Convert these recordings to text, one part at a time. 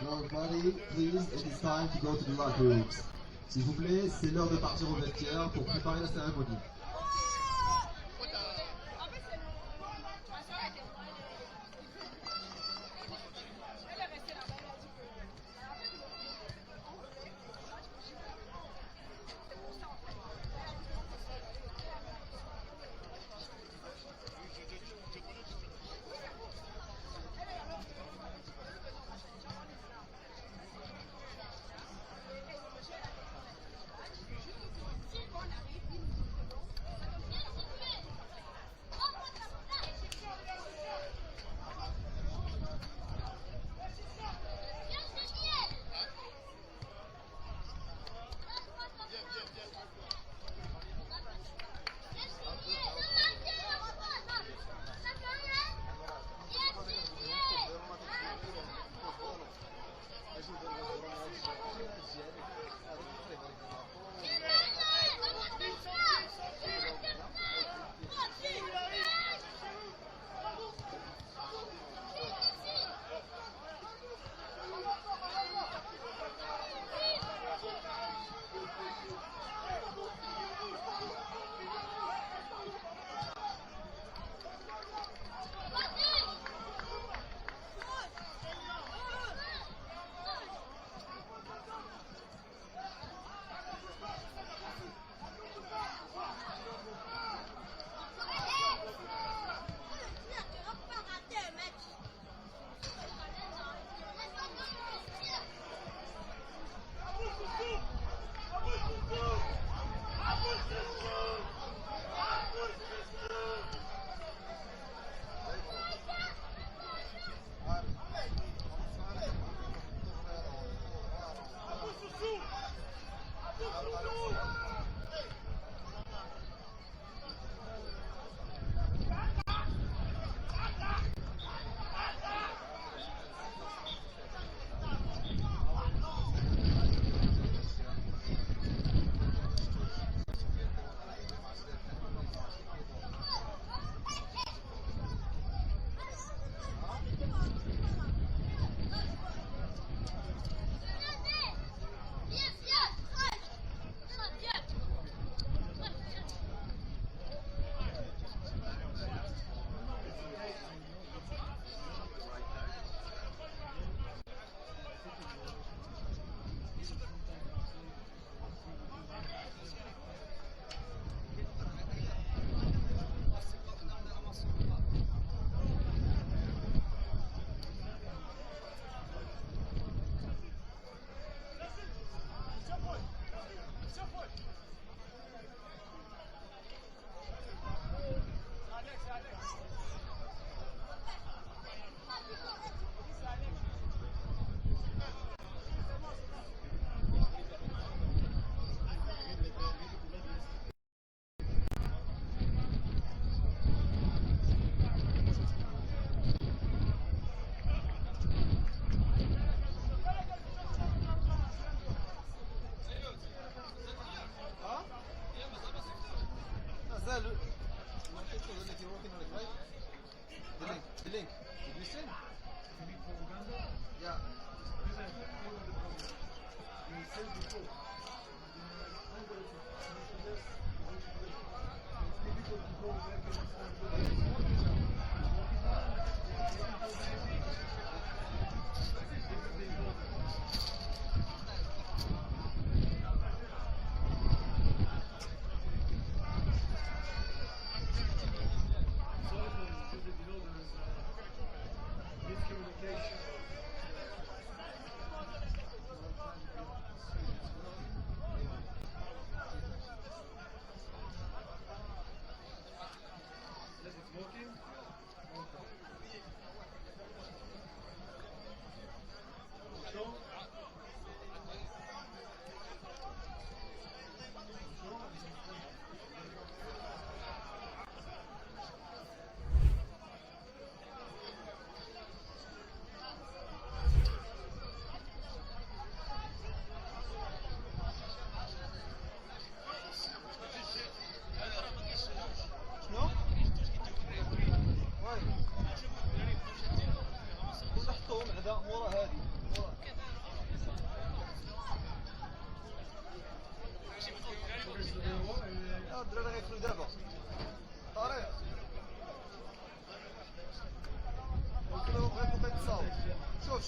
Everybody, please, it is time to go to the locker rooms. S'il vous plaît, c'est l'heure de partir au vestiaire pour préparer la cérémonie. Yeah.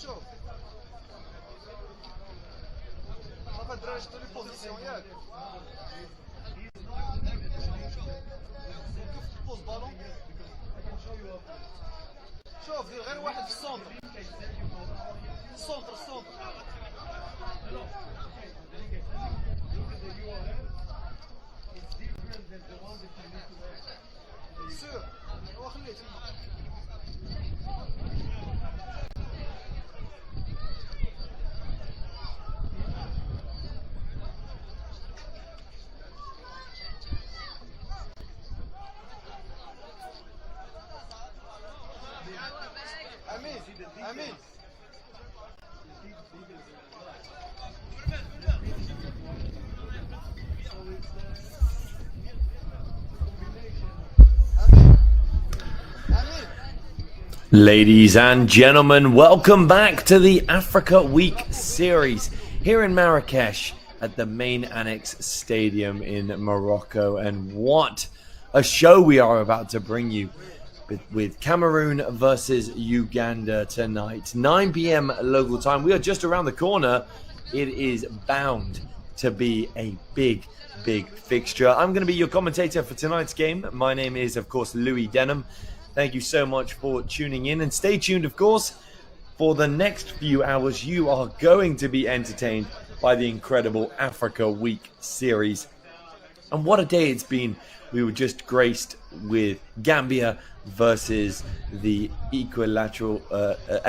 شوف صافي الدراري شفتوا لي بوزيسيون ياك كيف تبوز بالون شوف دير غير واحد في السونتر السونتر سور هو خليه امين Ladies and gentlemen, welcome back to the Africa Week series here in Marrakech at the main Annex Stadium in Morocco. And what a show we are about to bring you with Cameroun versus Uganda tonight. 9 p.m. local time. We are just around the corner. It is bound to be a big fixture. I'm going to be your commentator for tonight's game. My name is, of course, Louis Denham. Thank you so much for tuning in, and stay tuned, of course, for the next few hours. You are going to be entertained by the incredible Africa Week series. And what a day it's been. We were just graced with Gambia versus the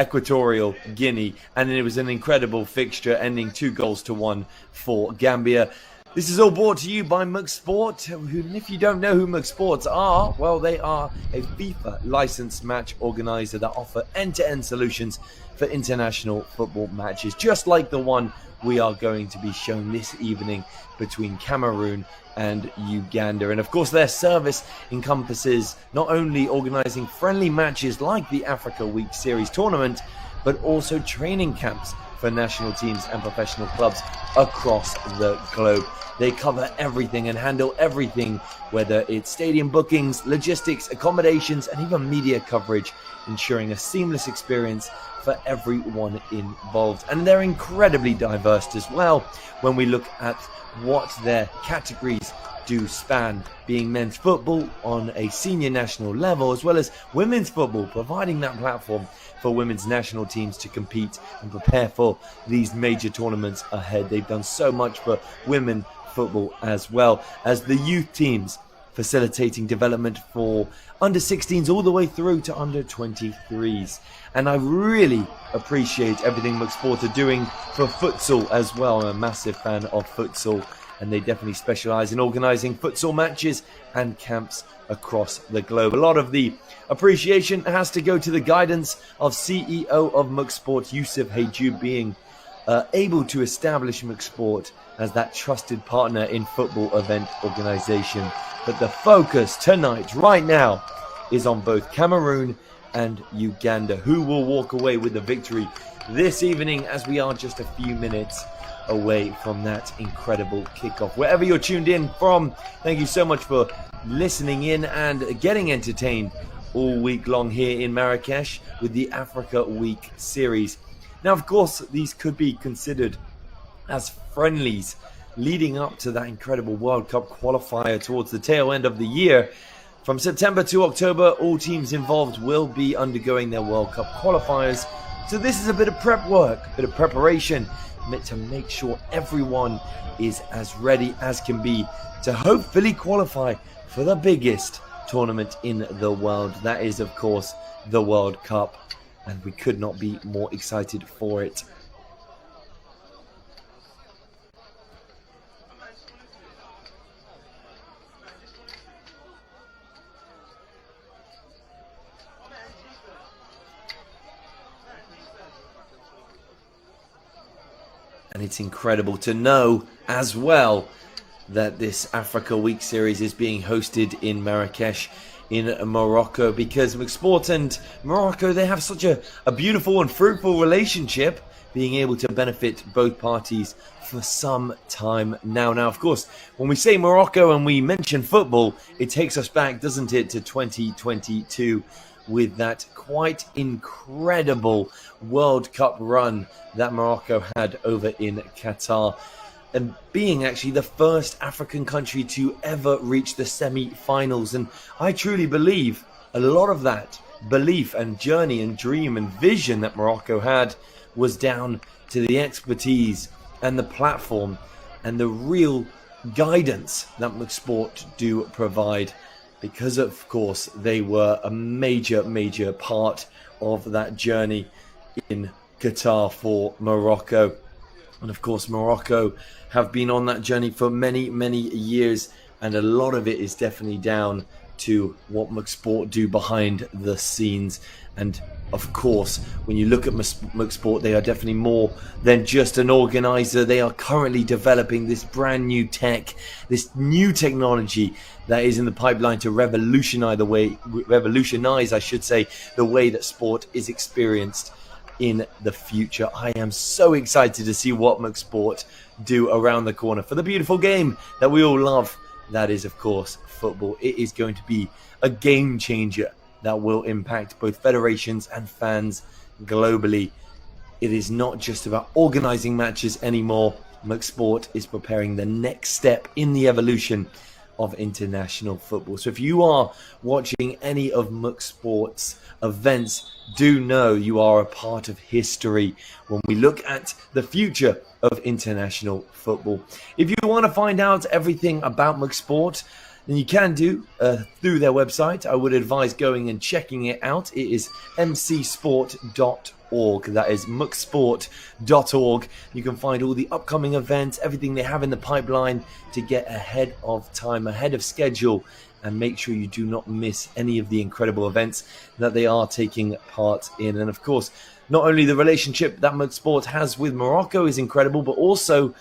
Equatorial Guinea, and it was an incredible fixture, ending 2-1 for Gambia. This is all brought to you by McSport, who, if you don't know who McSports are, well, they are a FIFA licensed match organizer that offer end-to-end solutions for international football matches, just like the one we are going to be shown this evening between Cameroun and Uganda. And of course, their service encompasses not only organizing friendly matches like the Africa Week Series tournament, but also training camps for national teams and professional clubs across the globe. They cover everything and handle everything, whether it's stadium bookings, logistics, accommodations, and even media coverage, ensuring a seamless experience for everyone involved. And they're incredibly diverse as well when we look at what their categories do span, being men's football on a senior national level, as well as women's football, providing that platform for women's national teams to compete and prepare for these major tournaments ahead. They've done so much for women football, as well as the youth teams, facilitating development for under 16s all the way through to under 23s. And I really appreciate everything McSport are doing for futsal as well. I'm a massive fan of futsal, and they definitely specialize in organizing futsal matches and camps across the globe. A lot of the appreciation has to go to the guidance of CEO of McSport, Yusuf Hejub, being able to establish McSport as that trusted partner in football event organization. But the focus tonight, right now, is on both Cameroun and Uganda. Who will walk away with the victory this evening, as we are just a few minutes away from that incredible kickoff? Wherever you're tuned in from, thank you so much for listening in and getting entertained all week long here in Marrakech with the Africa Week series. Now, of course, these could be considered as friendlies leading up to that incredible World Cup qualifier towards the tail end of the year. From September to October, all teams involved will be undergoing their World Cup qualifiers. So this is a bit of prep work, a bit of preparation meant to make sure everyone is as ready as can be to hopefully qualify for the biggest tournament in the world. That is, of course, the World Cup. And we could not be more excited for it. And it's incredible to know as well that this Africa Week series is being hosted in Marrakech in Morocco, because McSport and Morocco, they have such a beautiful and fruitful relationship, being able to benefit both parties for some time now. Now, of course, when we say Morocco and we mention football, it takes us back, doesn't it, to 2022 with that quite incredible World Cup run that Morocco had over in Qatar, and being actually the first African country to ever reach the semi-finals. And I truly believe a lot of that belief and journey and dream and vision that Morocco had was down to the expertise and the platform and the real guidance that McSport do provide, because of course they were a major part of that journey in Qatar for Morocco. And of course, Morocco have been on that journey for many years, and a lot of it is definitely down to what McSport do behind the scenes. And of course, when you look at McSport, they are definitely more than just an organizer. They are currently developing this brand new tech, this new technology that is in the pipeline to revolutionize, I should say, the way that sport is experienced in the future. I am so excited to see what McSport do around the corner for the beautiful game that we all love. That is, of course, football. It is going to be a game changer that will impact both federations and fans globally. It is not just about organizing matches anymore. McSport is preparing the next step in the evolution of international football. So if you are watching any of McSport's events, do know you are a part of history when we look at the future of international football. If you want to find out everything about McSport, then you can do through their website. I would advise going and checking it out. It is mcsport.org. That is mcsport.org. You can find all the upcoming events, everything they have in the pipeline to get ahead of time, ahead of schedule, and make sure you do not miss any of the incredible events that they are taking part in. And of course, not only the relationship that McSport has with Morocco is incredible, but also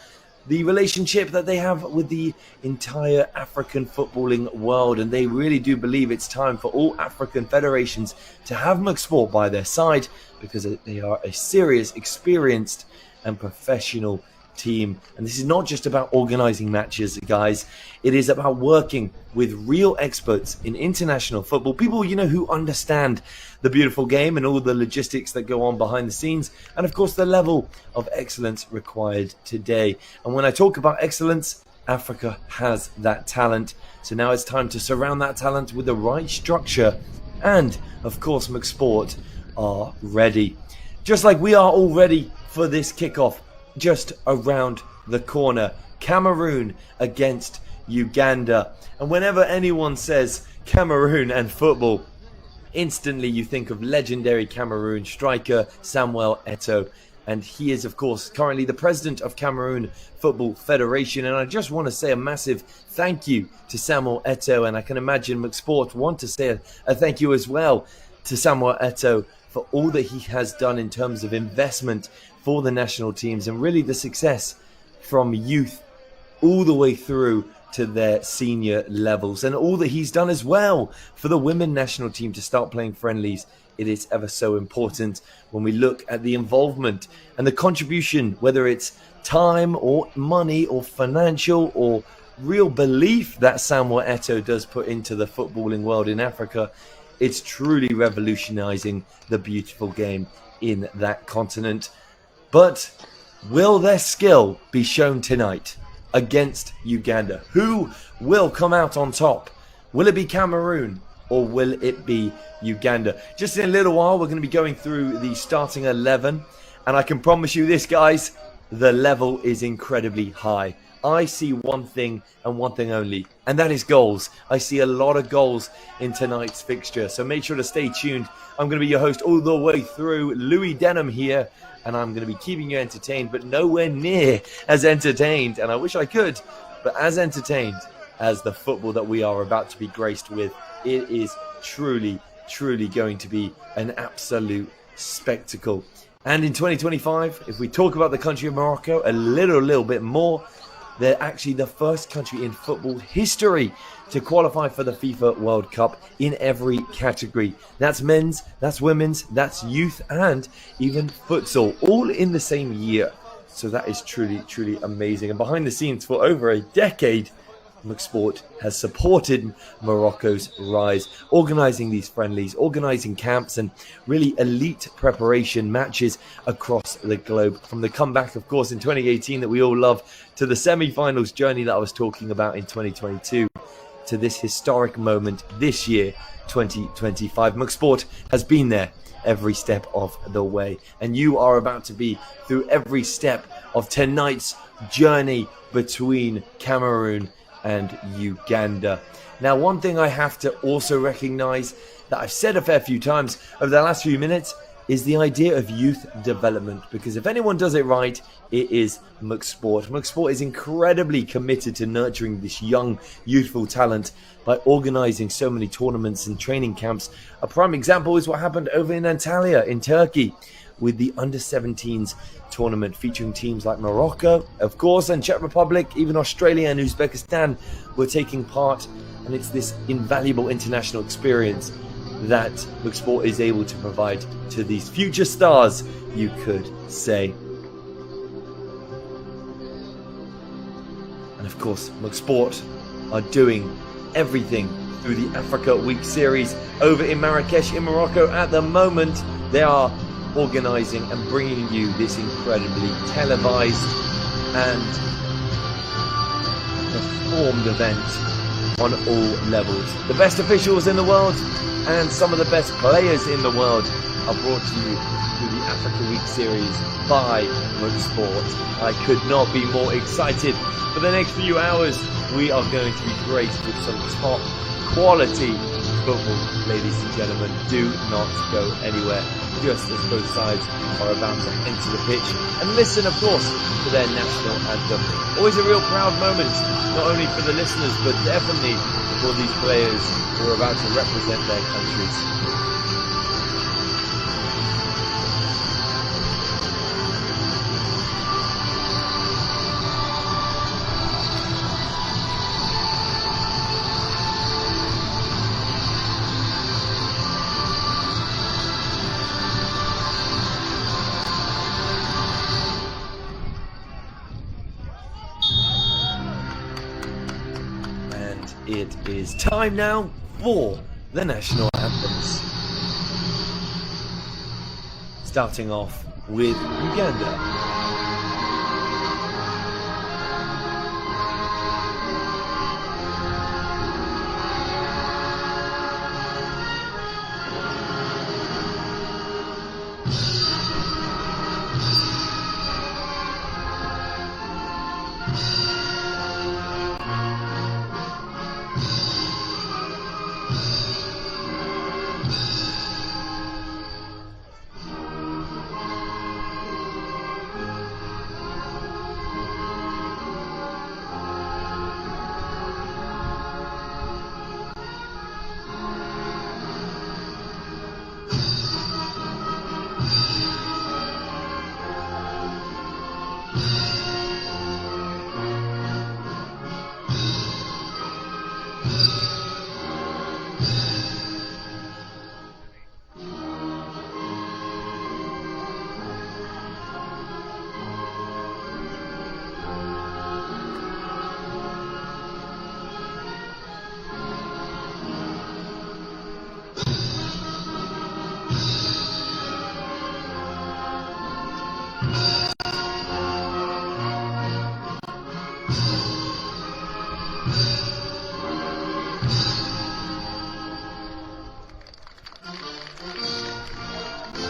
the relationship that they have with the entire African footballing world. And they really do believe it's time for all African federations to have McSport by their side, because they are a serious, experienced and professional team. And this is not just about organizing matches, guys. It is about working with real experts in international football, people, you know, who understand the beautiful game and all the logistics that go on behind the scenes, and of course the level of excellence required today. And when I talk about excellence, Africa has that talent. So now it's time to surround that talent with the right structure, and of course McSport are ready, just like we are all ready for this kickoff just around the corner. Cameroon against Uganda. And whenever anyone says Cameroon and football, instantly you think of legendary Cameroon striker Samuel Eto'o. And he is, of course, currently the president of Cameroon Football Federation. And I just want to say a massive thank you to Samuel Eto'o. And I can imagine McSport want to say a thank you as well to Samuel Eto'o for all that he has done in terms of investment for the national teams, and really the success from youth all the way through to their senior levels, and all that he's done as well for the women national team to start playing friendlies it is ever so important when we look at the involvement and the contribution, whether it's time or money or financial or real belief that Samuel Eto'o does put into the footballing world in Africa. It's truly revolutionizing the beautiful game in that continent. But will their skill be shown tonight against Uganda? Who will come out on top? Will it be Cameroon or will it be Uganda? Just in a little while, we're going to be going through the starting 11. And I can promise you this, guys, the level is incredibly high. I see one thing and one thing only, and that is goals. I see a lot of goals in tonight's fixture, so make sure to stay tuned. I'm going to be your host all the way through, Louis Denham here, and I'm going to be keeping you entertained, but nowhere near as entertained, and I wish I could, but as entertained as the football that we are about to be graced with. It is truly, truly going to be an absolute spectacle. And in 2025, if we talk about the country of Morocco a little bit more, they're actually the first country in football history to qualify for the FIFA World Cup in every category. That's men's, that's women's, that's youth, and even futsal, all in the same year. So that is truly, truly amazing. And behind the scenes for over a decade, McSport has supported Morocco's rise, organising these friendlies, organising camps and really elite preparation matches across the globe. From the comeback, of course, in 2018 that we all love, to the semi-finals journey that I was talking about in 2022, to this historic moment this year, 2025. McSport has been there every step of the way, and you are about to be through every step of tonight's journey between Cameroon and Uganda. Now, one thing I have to also recognize that I've said a fair few times over the last few minutes is the idea of youth development, because if anyone does it right, it is McSport. McSport is incredibly committed to nurturing this young, youthful talent by organizing so many tournaments and training camps. A prime example is what happened over in Antalya in Turkey with the under-17s tournament featuring teams like Morocco, of course, and Czech Republic, even Australia and Uzbekistan were taking part, and it's this invaluable international experience that McSport is able to provide to these future stars, you could say. And of course, McSport are doing everything through the Africa Week series over in Marrakech in Morocco at the moment. They are organising and bringing you this incredibly televised and performed event on all levels. The best officials in the world and some of the best players in the world are brought to you through the Africa Week series by McSport. I could not be more excited. For the next few hours, we are going to be graced with some top quality football, ladies and gentlemen. Do not go anywhere, just as both sides are about to enter the pitch and listen, of course, to their national anthem. Always a real proud moment, not only for the listeners, but definitely for these players who are about to represent their countries. It is time now for the national anthems. Starting off with Uganda.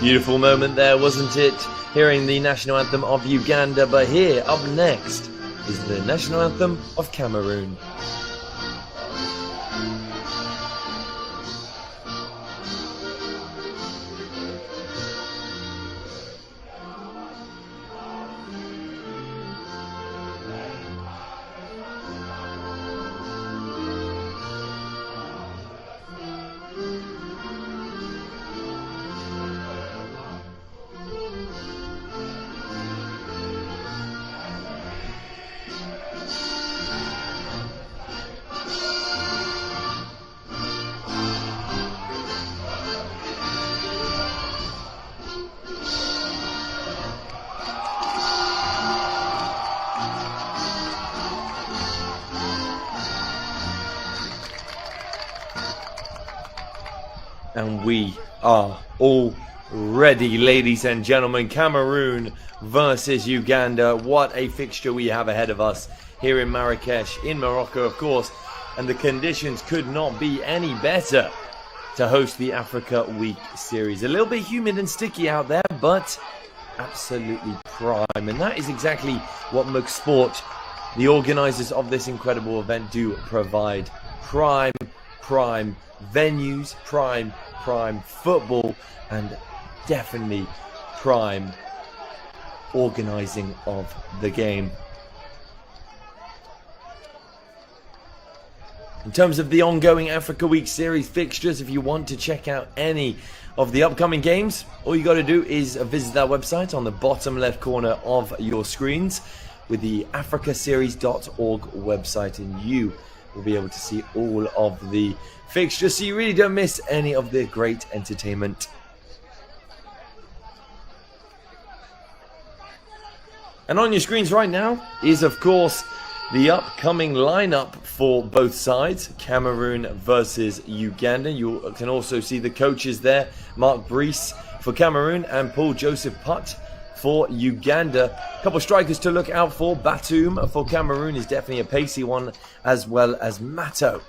Beautiful moment there, wasn't it? Hearing the national anthem of Uganda, but here, up next, is the national anthem of Cameroon. And we are all ready, ladies and gentlemen. Cameroon versus Uganda. What a fixture we have ahead of us here in Marrakech, in Morocco, of course. And the conditions could not be any better to host the Africa Week series. A little bit humid and sticky out there, but absolutely prime. And that is exactly what MORROCO, the organisers of this incredible event, do provide. Prime venues, prime football, and definitely prime organising of the game. In terms of the ongoing Africa Week series fixtures, if you want to check out any of the upcoming games, all you got to do is visit our website on the bottom left corner of your screens with the africaseries.org website, and you will be able to see all of the fixtures, so you really don't miss any of the great entertainment. And on your screens right now is, of course, the upcoming lineup for both sides, Cameroon versus Uganda. You can also see the coaches there, Mark Brice for Cameroon and Paul Joseph Putt for Uganda. A couple of strikers to look out for. Batoum for Cameroon is definitely a pacey one, as well as Mato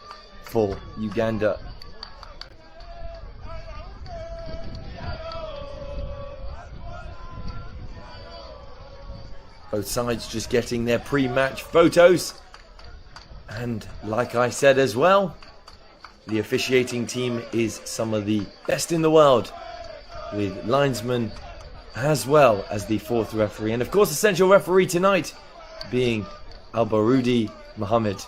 for Uganda. Both sides just getting their pre-match photos. And like I said as well, the officiating team is some of the best in the world, with linesmen as well as the fourth referee. And of course, the central referee tonight being Al-Baroudi Mohammed.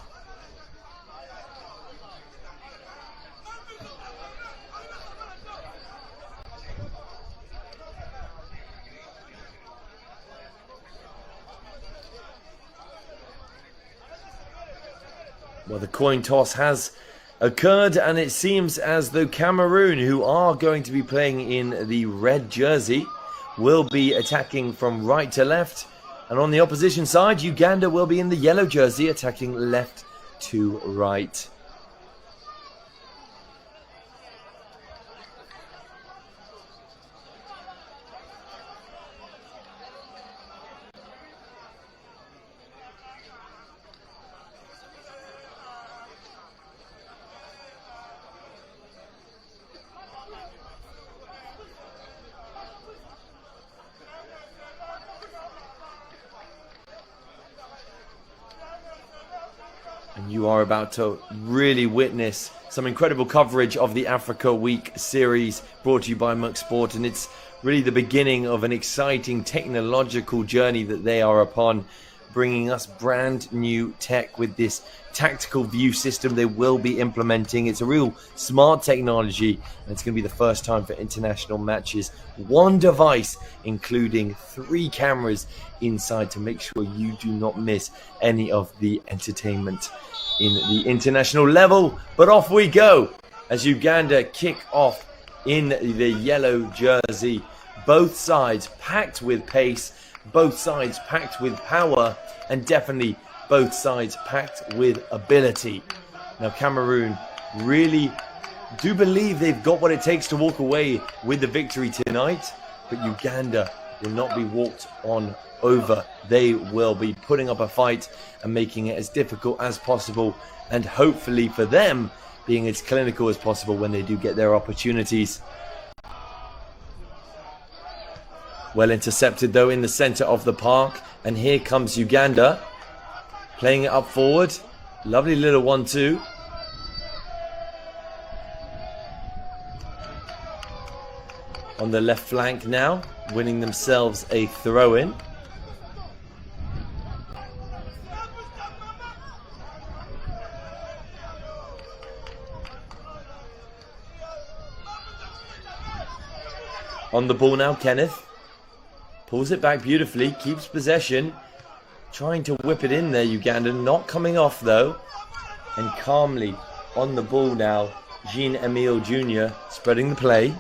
Well, the coin toss has occurred, and it seems as though Cameroon, who are going to be playing in the red jersey, will be attacking from right to left. And on the opposition side, Uganda will be in the yellow jersey, attacking left to right. And you are about to really witness some incredible coverage of the Africa Week series brought to you by MORROCO, and it's really the beginning of an exciting technological journey that they are upon, bringing us brand new tech with this tactical view system they will be implementing. It's a real smart technology, and it's going to be the first time for international matches. One device, including 3 cameras inside, to make sure you do not miss any of the entertainment in the international level. But off we go as Uganda kick off in the yellow jersey. Both sides packed with pace, both sides packed with power, and definitely both sides packed with ability. Now, Cameroon really do believe they've got what it takes to walk away with the victory tonight, but Uganda will not be walked on over. They will be putting up a fight and making it as difficult as possible, and hopefully for them being as clinical as possible when they do get their opportunities. Well intercepted though in the center of the park. And here comes Uganda. Playing it up forward. Lovely little 1-2. On the left flank now. Winning themselves a throw-in. On the ball now, Kenneth. Pulls it back beautifully. Keeps possession. Trying to whip it in there, Uganda. Not coming off, though. And calmly on the ball now, Jean-Emile Jr. spreading the play.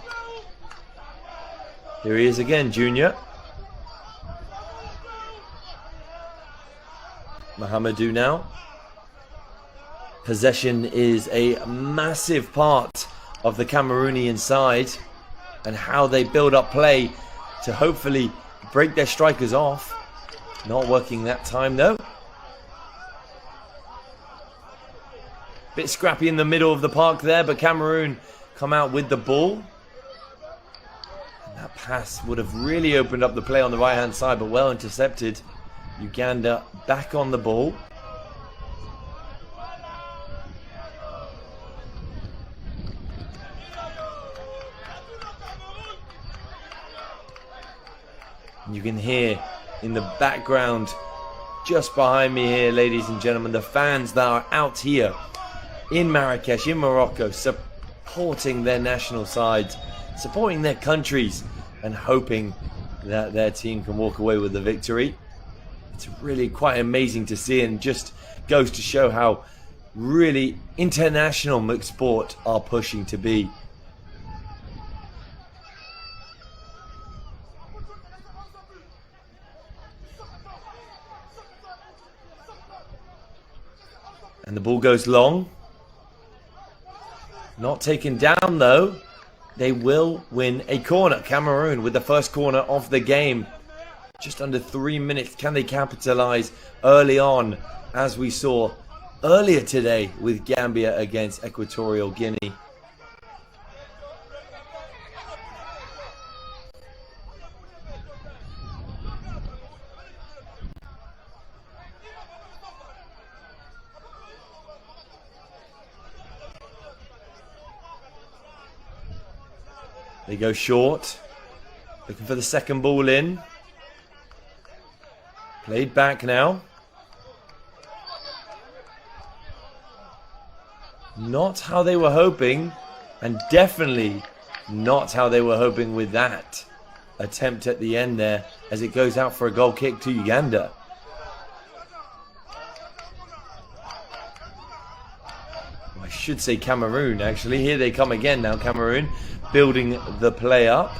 Here he is again, Jr. Mahamadou now. Possession is a massive part of the Cameroonian side. And how they build up play to hopefully break their strikers off. Not working that time though. Bit scrappy in the middle of the park there, but Cameroon come out with the ball. And that pass would have really opened up the play on the right hand side, but well intercepted. Uganda back on the ball. You can hear in the background, just behind me here, ladies and gentlemen, the fans that are out here in Marrakech, in Morocco, supporting their national sides, supporting their countries, and hoping that their team can walk away with the victory. It's really quite amazing to see, and just goes to show how really international mixed sport are pushing to be. And the ball goes long. Not taken down though. They will win a corner. Cameroon with the first corner of the game. Just under 3 minutes. Can they capitalize early on, as we saw earlier today with Gambia against Equatorial Guinea? They go short. Looking for the second ball in. Played back now. Not how they were hoping. And definitely not how they were hoping with that attempt at the end there, as it goes out for a goal kick to Uganda. I should say Cameroon, actually. Here they come again now, Cameroon. Building the play up.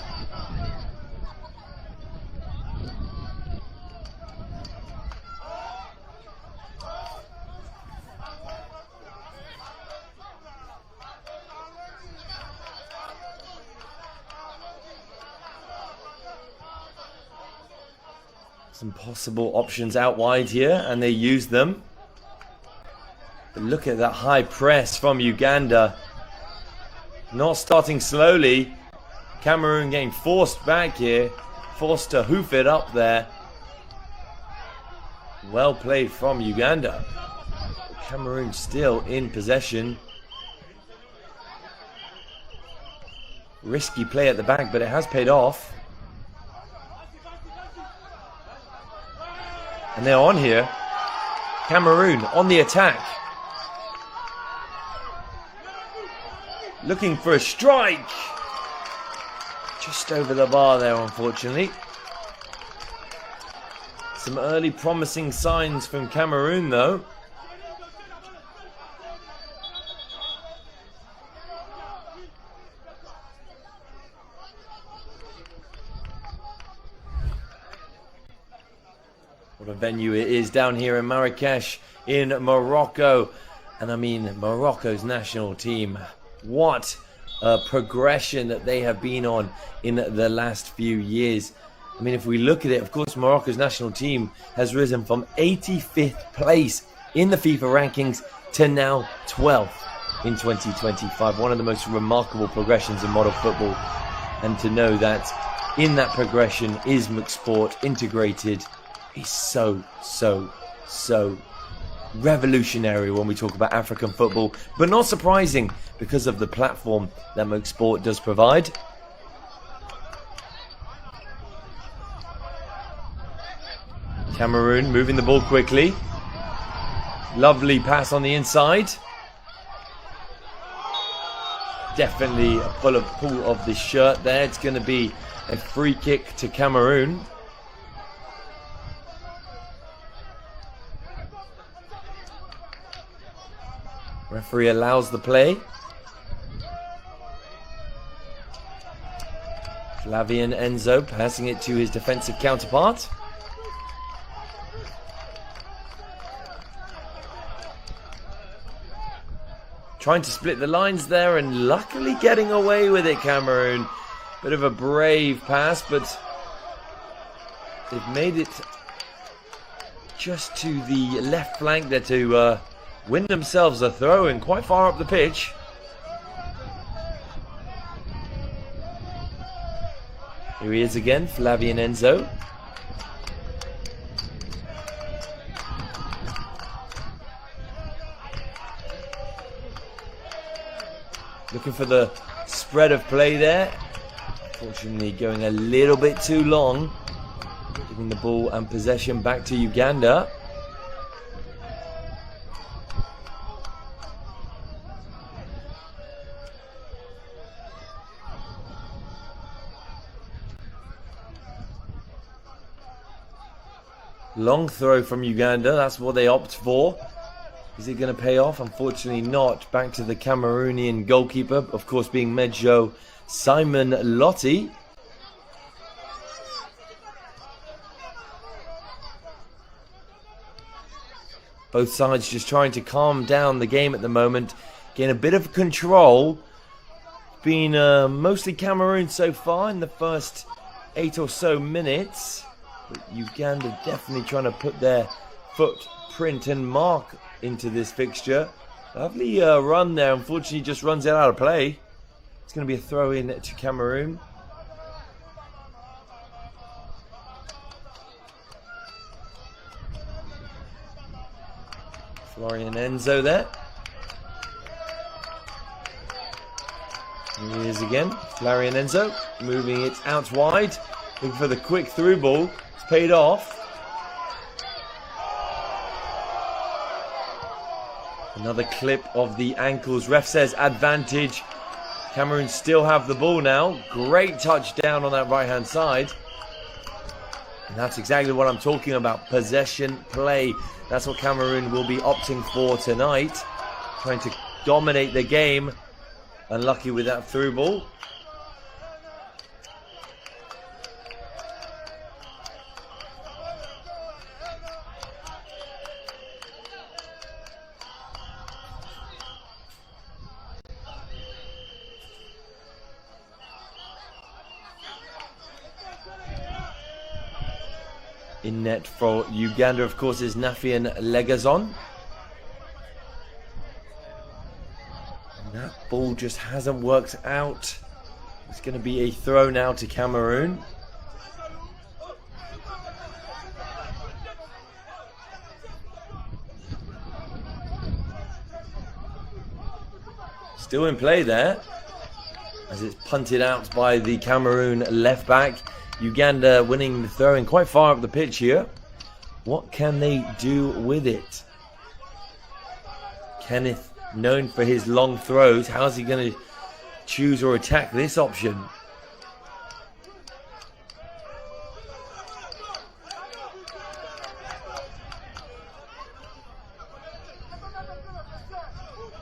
Some possible options out wide here, and they use them. But look at that high press from Uganda. Not starting slowly. Cameroon getting forced back here. Forced to hoof it up there. Well played from Uganda. Cameroon still in possession. Risky play at the back, but it has paid off. And they're on here. Cameroon on the attack. Looking for a strike. Just over the bar there, unfortunately. Some early promising signs from Cameroon, though. What a venue it is down here in Marrakech, in Morocco. And I mean, Morocco's national team. What a progression that they have been on in the last few years. I mean, if we look at it, of course, Morocco's national team has risen from 85th place in the FIFA rankings to now 12th in 2025. One of the most remarkable progressions in modern football. And to know that in that progression is McSport integrated. He's so revolutionary when we talk about African football, but not surprising because of the platform that McSport does provide. Cameroun moving the ball quickly. Lovely pass on the inside. Definitely a pull of the shirt there. It's going to be a free kick to Cameroun. Referee allows the play. Flavien Enzo passing it to his defensive counterpart. Trying to split the lines there and luckily getting away with it, Cameroun. Bit of a brave pass, but they've made it just to the left flank there to win themselves a throw in quite far up the pitch. Here he is again, Flavien Enzo. Looking for the spread of play there. Unfortunately going a little bit too long. Giving the ball and possession back to Uganda. Long throw from Uganda, that's what they opt for. Is it going to pay off? Unfortunately not. Back to the Cameroonian goalkeeper, of course being Medjo Simon Lotti. Both sides just trying to calm down the game at the moment. Getting a bit of control. Been mostly Cameroon so far in the first 8 or so minutes. But Uganda definitely trying to put their footprint and mark into this fixture. Lovely run there. Unfortunately just runs it out of play. It's going to be a throw in to Cameroon. Flavien Enzo there. Here he is again. Flavien Enzo moving it out wide. Looking for the quick through ball. It's paid off. Another clip of the ankles. Ref says advantage. Cameroon still have the ball now. Great touchdown on that right hand side. And that's exactly what I'm talking about. Possession play. That's what Cameroon will be opting for tonight. Trying to dominate the game. Unlucky with that through ball. In net for Uganda, of course, is Nafian Legazon. And that ball just hasn't worked out. It's going to be a throw now to Cameroon. Still in play there, as it's punted out by the Cameroon left back. Uganda winning the throw-in quite far up the pitch here. What can they do with it? Kenneth, known for his long throws, how's he going to choose or attack this option?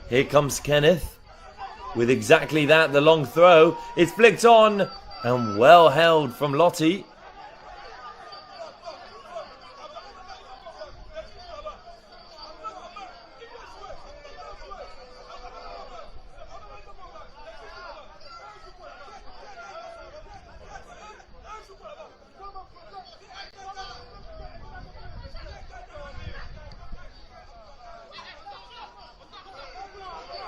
Here comes Kenneth with exactly that, the long throw. It's flicked on. And well held from Lotti.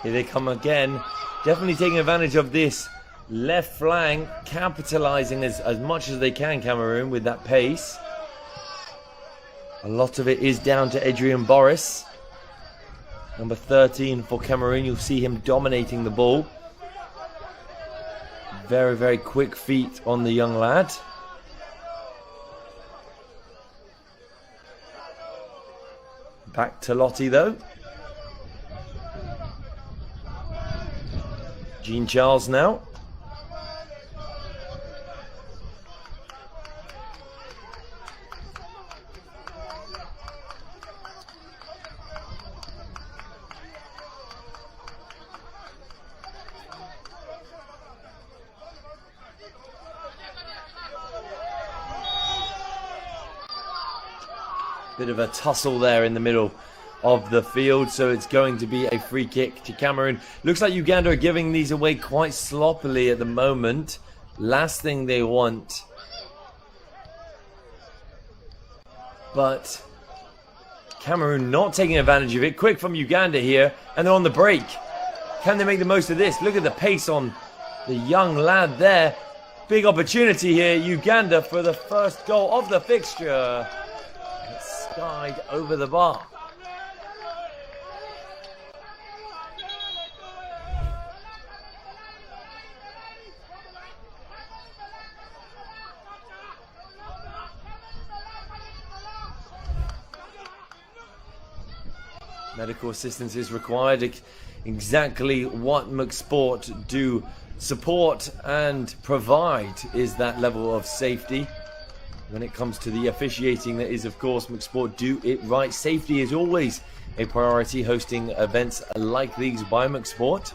Here they come again. Definitely taking advantage of this left flank, capitalizing as much as they can, Cameroon, with that pace. A lot of it is down to Adrian Boris. Number 13 for Cameroon. You'll see him dominating the ball. Very, very quick feet on the young lad. Back to Lottie though. Jean Charles now. Bit of a tussle there in the middle of the field, so it's going to be a free kick to Cameroon. Looks like Uganda are giving these away quite sloppily at the moment. Last thing they want. But Cameroon not taking advantage of it. Quick from Uganda here, and they're on the break. Can they make the most of this? Look at the pace on the young lad there. Big opportunity here, Uganda, for the first goal of the fixture. It's skied over the bar. Medical assistance is required. Exactly what McSport do support and provide is that level of safety. When it comes to the officiating, that is, of course, McSport do it right. Safety is always a priority, hosting events like these by McSport.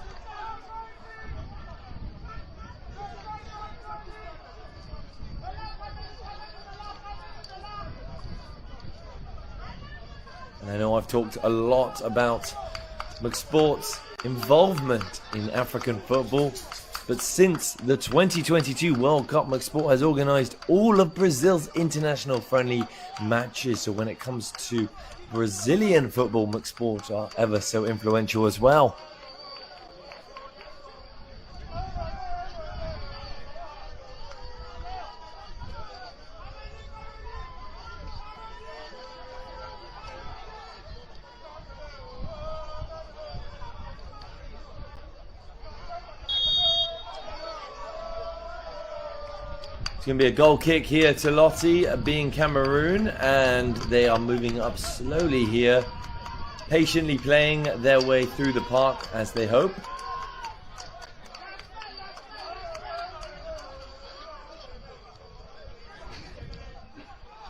I know I've talked a lot about McSport's involvement in African football, but since the 2022 World Cup, McSport has organised all of Brazil's international friendly matches. So when it comes to Brazilian football, McSport are ever so influential as well. It's going to be a goal kick here to Lottie, being Cameroon, and they are moving up slowly here, patiently playing their way through the park as they hope.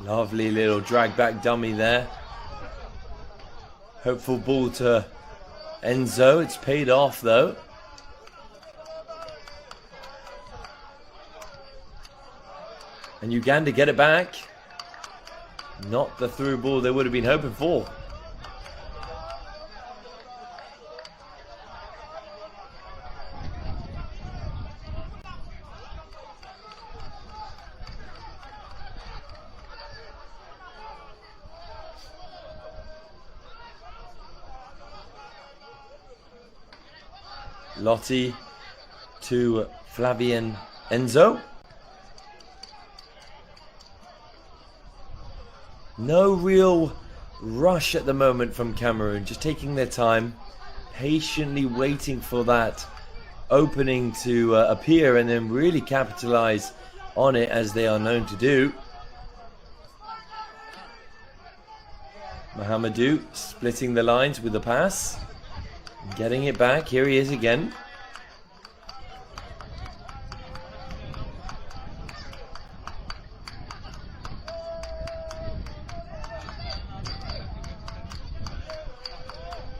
Lovely little drag back dummy there. Hopeful ball to Enzo. It's paid off though. And Uganda get it back. Not the through ball they would have been hoping for. Lottie to Flavien Enzo. No real rush at the moment from Cameroon, just taking their time, patiently waiting for that opening to appear and then really capitalize on it as they are known to do. Mohamedou splitting the lines with the pass, getting it back. Here he is again.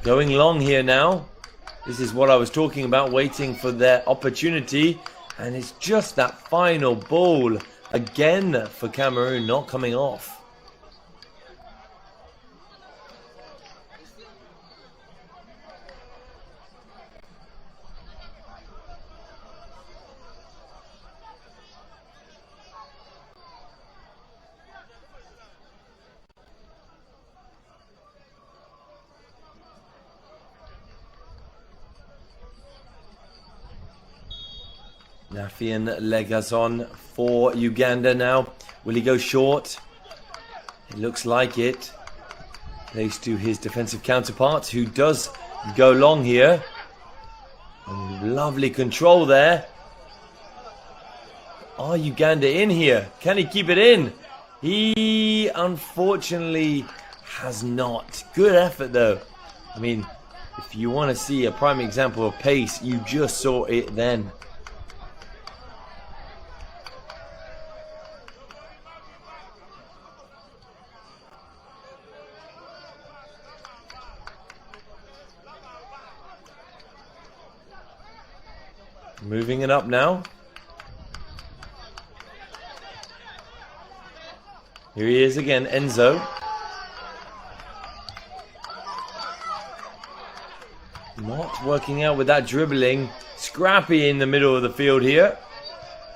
Going long here now. This is what I was talking about, waiting for their opportunity. And it's just that final ball again for Cameroon not coming off. Flavien Legazon for Uganda now. Will he go short? It looks like it. Plays to his defensive counterpart, who does go long here. And lovely control there. Are Uganda in here? Can he keep it in? He unfortunately has not. Good effort though. I mean, if you want to see a prime example of pace, you just saw it then. Moving it up now. Here he is again, Enzo. Not working out with that dribbling. Scrappy in the middle of the field here.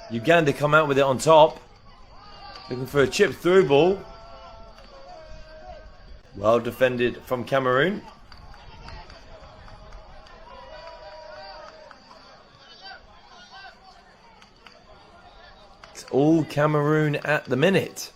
Uganda come out with it on top. Looking for a chip through ball. Well defended from Cameroun. It's all Cameroun at the minute.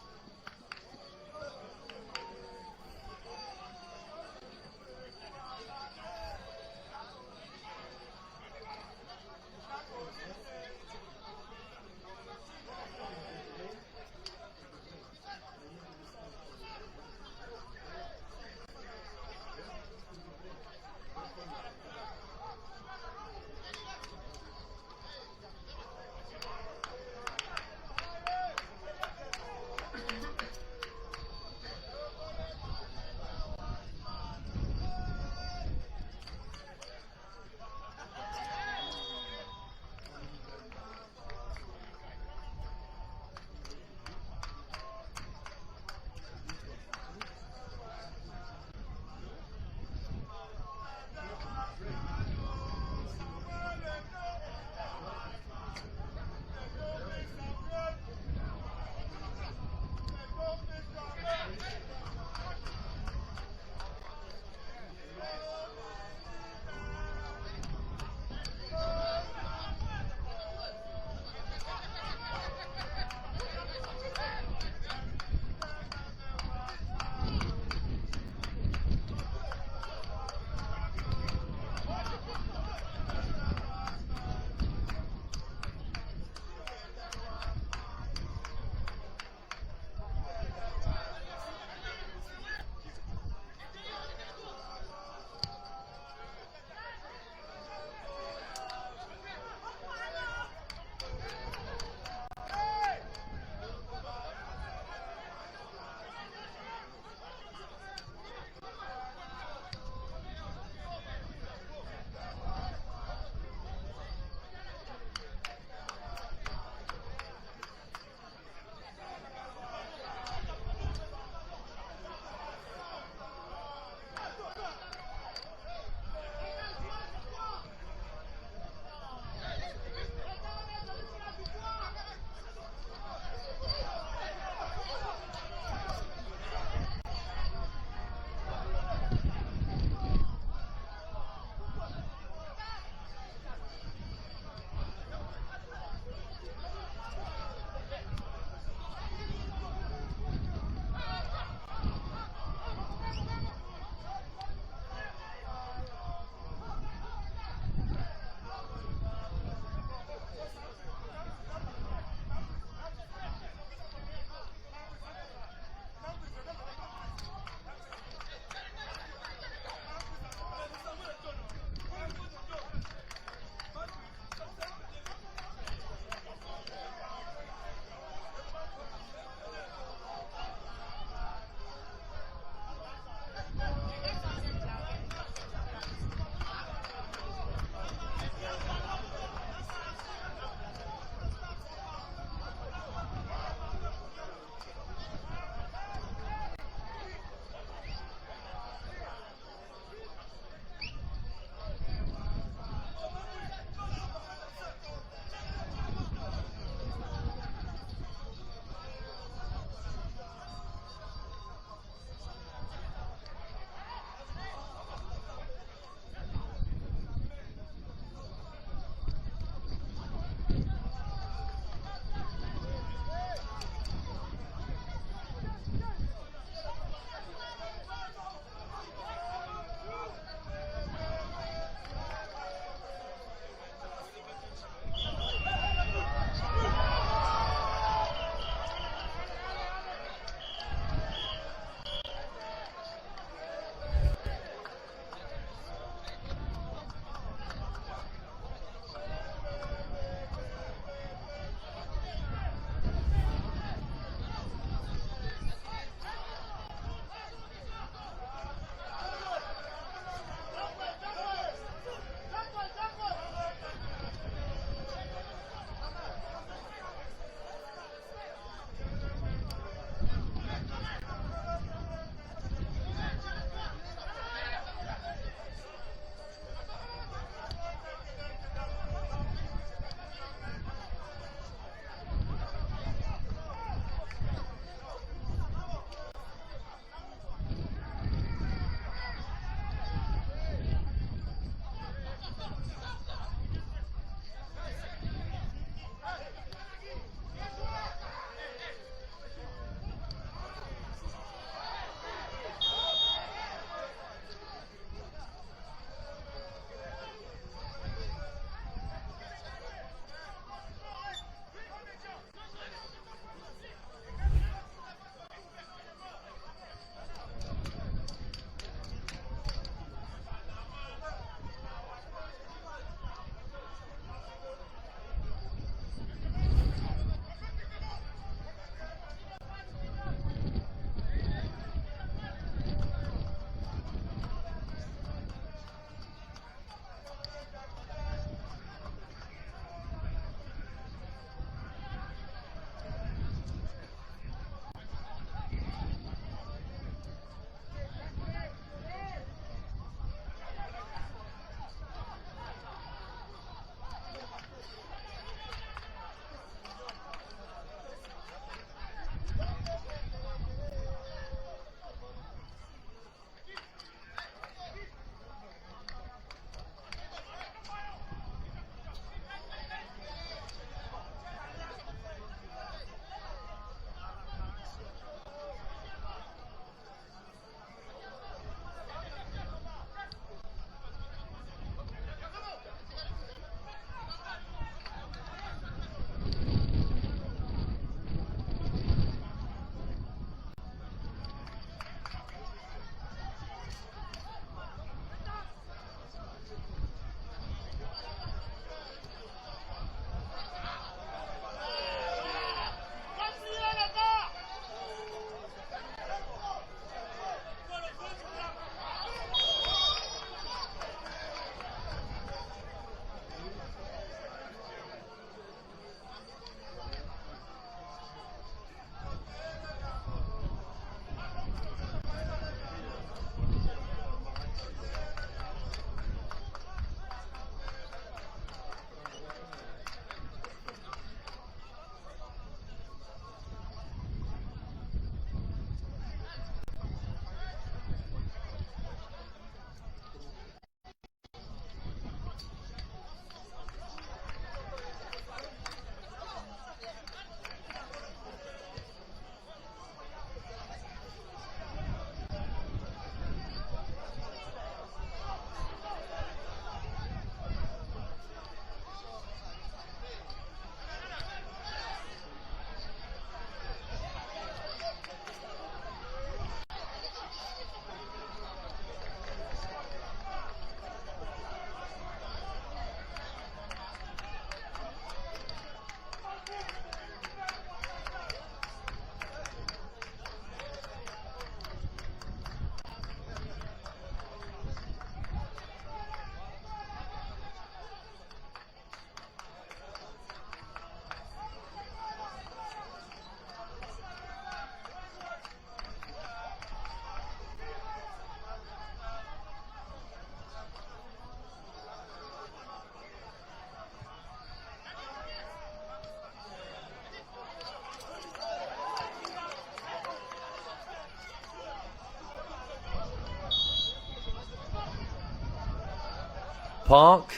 park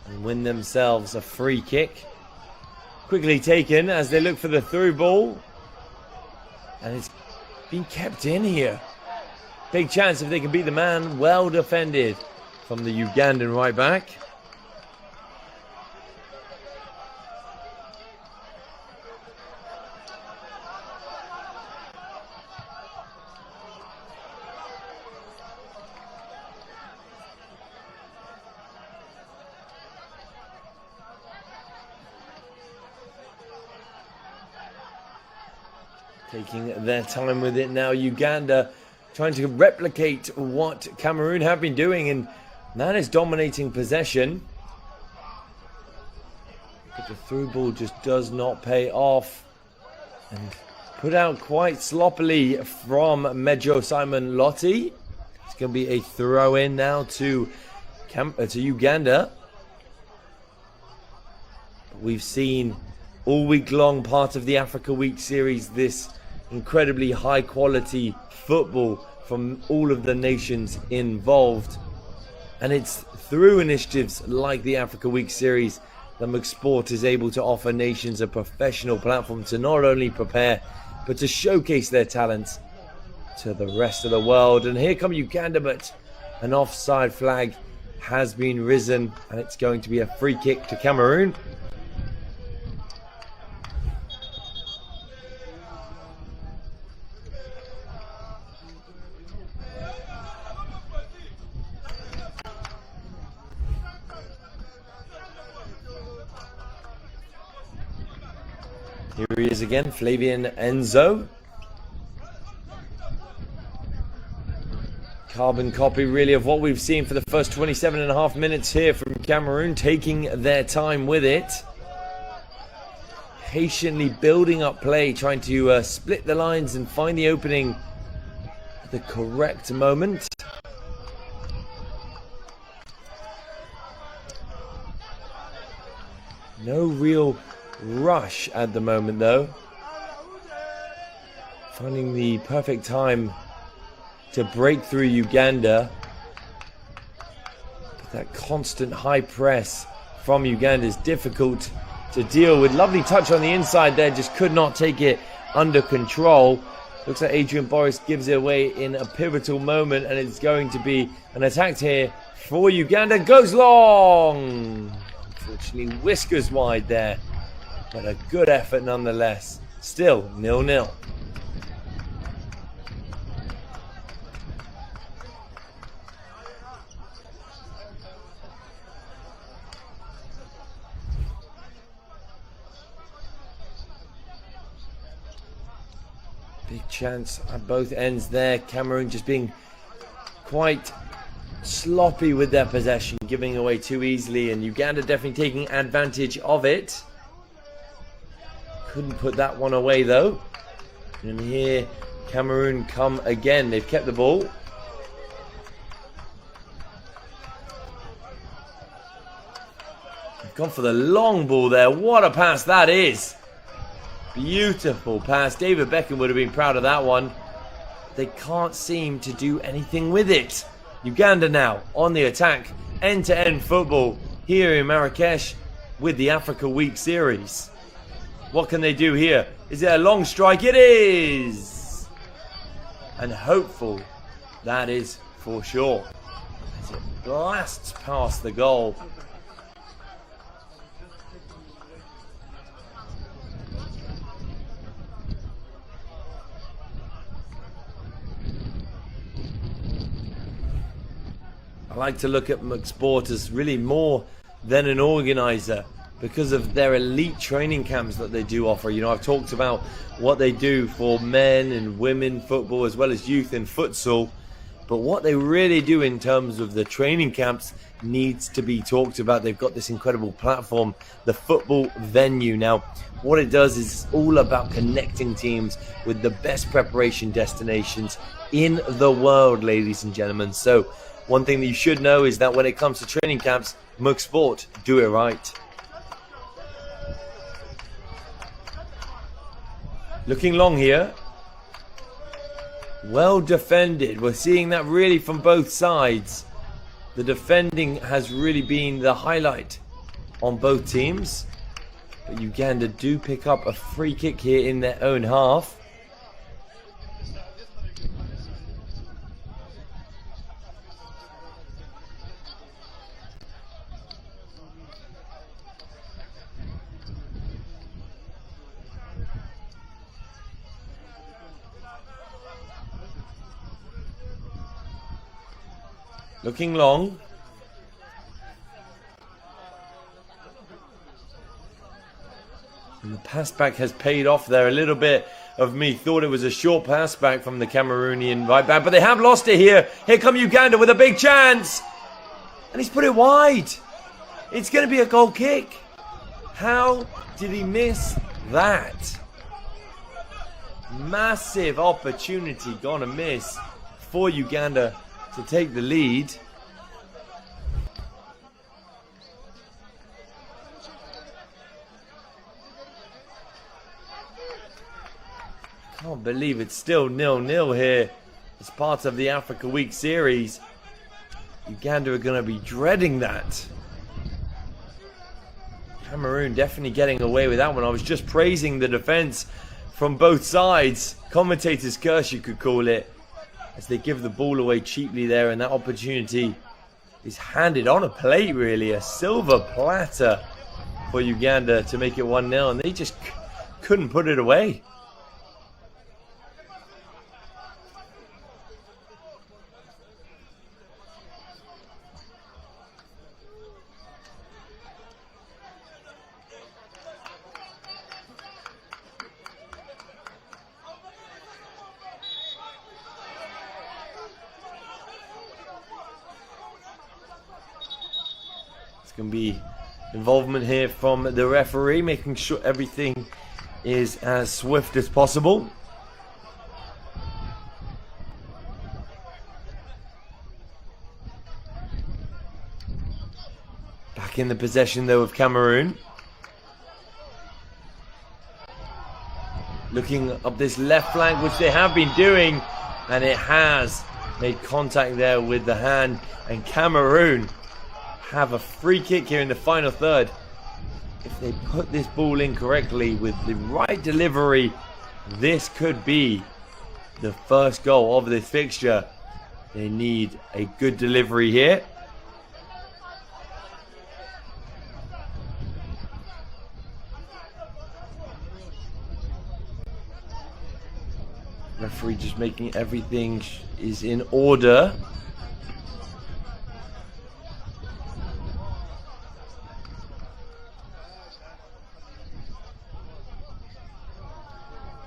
and win themselves a free kick. Quickly taken as they look for the through ball. And it's been kept in here. Big chance if they can beat the man. Well defended from the Ugandan right back. Taking their time with it now. Uganda trying to replicate what Cameroun have been doing, and that is dominating possession. But the through ball just does not pay off. And put out quite sloppily from Mejo Simon Lotti. It's going to be a throw in now to Uganda. We've seen all week long, part of the Africa Week series, this incredibly high quality football from all of the nations involved, and it's through initiatives like the Africa Week series that McSport is able to offer nations a professional platform to not only prepare but to showcase their talents to the rest of the world. And here come Uganda, but an offside flag has been risen and it's going to be a free kick to Cameroun. Here he is again, Flavien Enzo. Carbon copy really of what we've seen for the first 27.5 minutes here from Cameroun, taking their time with it. Patiently building up play, trying to split the lines and find the opening at the correct moment. No real rush at the moment though. Finding the perfect time to break through Uganda. But that constant high press from Uganda is difficult to deal with. Lovely touch on the inside there, just could not take it under control. Looks like Adrian Boris gives it away in a pivotal moment, and it's going to be an attack here for Uganda. Goes long! Unfortunately, whiskers wide there. But a good effort nonetheless. Still 0-0. Big chance at both ends there. Cameroun just being quite sloppy with their possession, giving away too easily, and Uganda definitely taking advantage of it. Couldn't put that one away though. And here Cameroun come again. They've kept the ball. They've gone for the long ball there. What a pass that is. Beautiful pass. David Beckham would have been proud of that one. They can't seem to do anything with it. Uganda now on the attack. End-to-end football here in Marrakech with the Africa Week series. What can they do here? Is it a long strike? It is! And hopeful that is for sure. As it blasts past the goal. I like to look at McSport as really more than an organizer, because of their elite training camps that they do offer. You know, I've talked about what they do for men and women football as well as youth and futsal, but what they really do in terms of the training camps needs to be talked about. They've got this incredible platform, the football venue. Now, what it does is all about connecting teams with the best preparation destinations in the world, ladies and gentlemen. So one thing that you should know is that when it comes to training camps, McSport do it right. Looking long here. Well defended. We're seeing that really from both sides. The defending has really been the highlight on both teams. But Uganda do pick up a free kick here in their own half. Looking long. And the pass back has paid off there. A little bit of me thought it was a short pass back from the Cameroonian right back, but they have lost it here. Here come Uganda with a big chance. And he's put it wide. It's going to be a goal kick. How did he miss that? Massive opportunity gonna miss for Uganda to take the lead. Can't believe it's still 0-0 here as part of the Africa Week series. Uganda are going to be dreading that. Cameroon definitely getting away with that one. I was just praising the defense from both sides. Commentator's curse, you could call it, as they give the ball away cheaply there, and that opportunity is handed on a plate, really. A silver platter for Uganda to make it 1-0, and they just couldn't put it away. Going to be involvement here from the referee, making sure everything is as swift as possible. Back in the possession though of Cameroon. Looking up this left flank, which they have been doing, and it has made contact there with the hand, and Cameroon have a free kick here in the final third. If they put this ball in correctly with the right delivery, this could be the first goal of this fixture. They need a good delivery here. Referee just making everything is in order.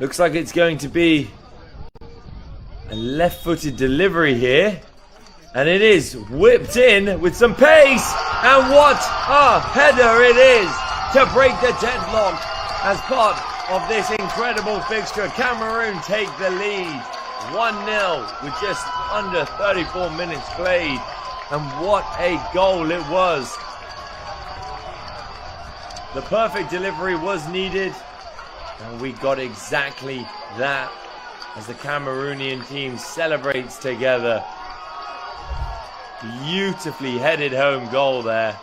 Looks like it's going to be a left-footed delivery here. And it is whipped in with some pace. And what a header it is to break the deadlock as part of this incredible fixture. Cameroon take the lead 1-0 with just under 34 minutes played. And what a goal it was. The perfect delivery was needed. And we got exactly that as the Cameroonian team celebrates together. Beautifully headed home goal there.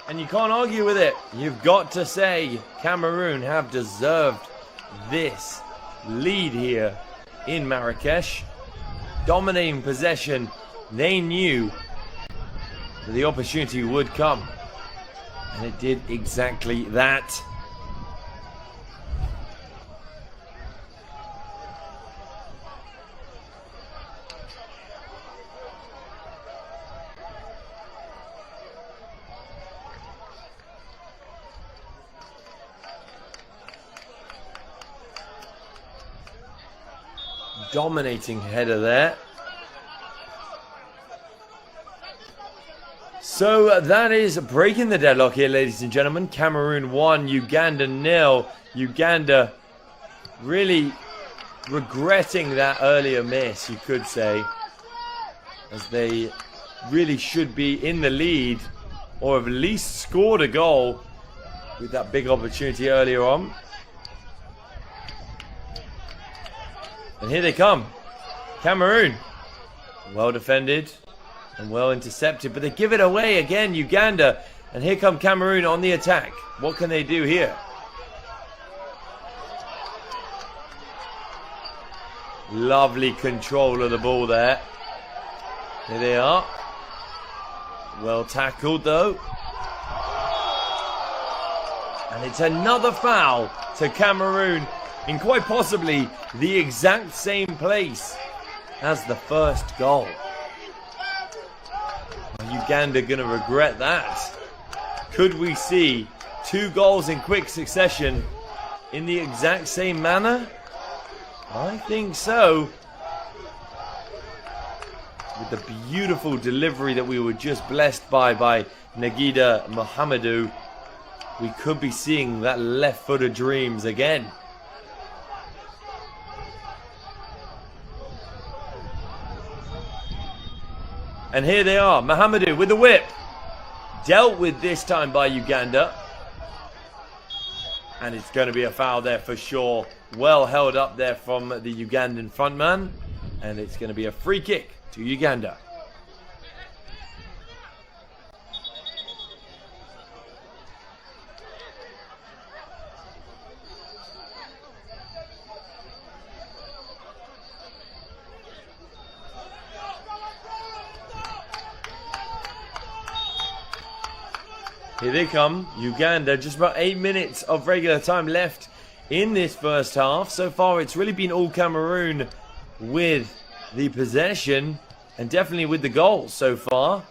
And you can't argue with it. You've got to say Cameroon have deserved this lead here in Marrakech. Dominating possession. They knew that the opportunity would come, and it did exactly that. Dominating header there. So that is breaking the deadlock here, ladies and gentlemen. Cameroon 1, Uganda 0. Uganda really regretting that earlier miss, you could say, as they really should be in the lead, or have at least scored a goal with that big opportunity earlier on. And here they come. Cameroon. Well defended and well intercepted, but they give it away again, Uganda. And here come Cameroon on the attack. What can they do here? Lovely control of the ball there. Here they are. Well tackled though. And it's another foul to Cameroon in quite possibly the exact same place as the first goal. Uganda gonna regret that. Could we see 2 goals in quick succession in the exact same manner? I think so. With the beautiful delivery that we were just blessed by Nagida Mohamedou, we could be seeing that left foot of dreams again. And here they are, Mohamedou with the whip. Dealt with this time by Uganda. And it's going to be a foul there for sure. Well held up there from the Ugandan frontman. And it's going to be a free kick to Uganda. Here they come, Uganda. Just about 8 minutes of regular time left in this first half. So far, it's really been all Cameroon with the possession and definitely with the goals so far.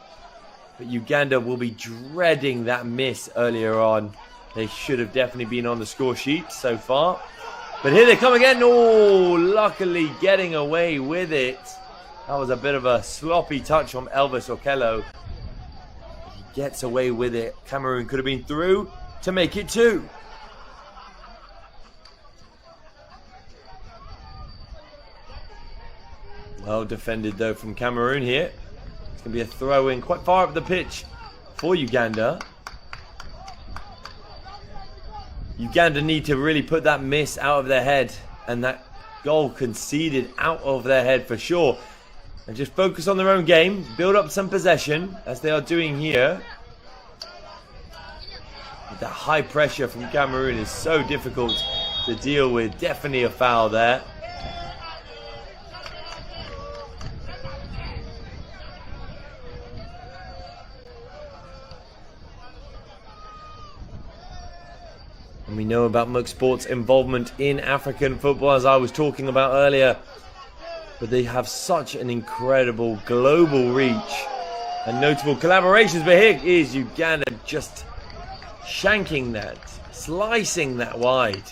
But Uganda will be dreading that miss earlier on. They should have definitely been on the score sheet so far. But here they come again. Oh, luckily getting away with it. That was a bit of a sloppy touch from Elvis Okello. Gets away with it. Cameroon could have been through to make it 2. Well defended though from Cameroon here. It's going to be a throw in quite far up the pitch for Uganda. Uganda need to really put that miss out of their head and that goal conceded out of their head for sure. And just focus on their own game, build up some possession, as they are doing here. But the high pressure from Cameroon is so difficult to deal with. Definitely a foul there. And we know about Muck Sports' involvement in African football, as I was talking about earlier. But they have such an incredible global reach and notable collaborations. But here is Uganda just shanking that, slicing that wide.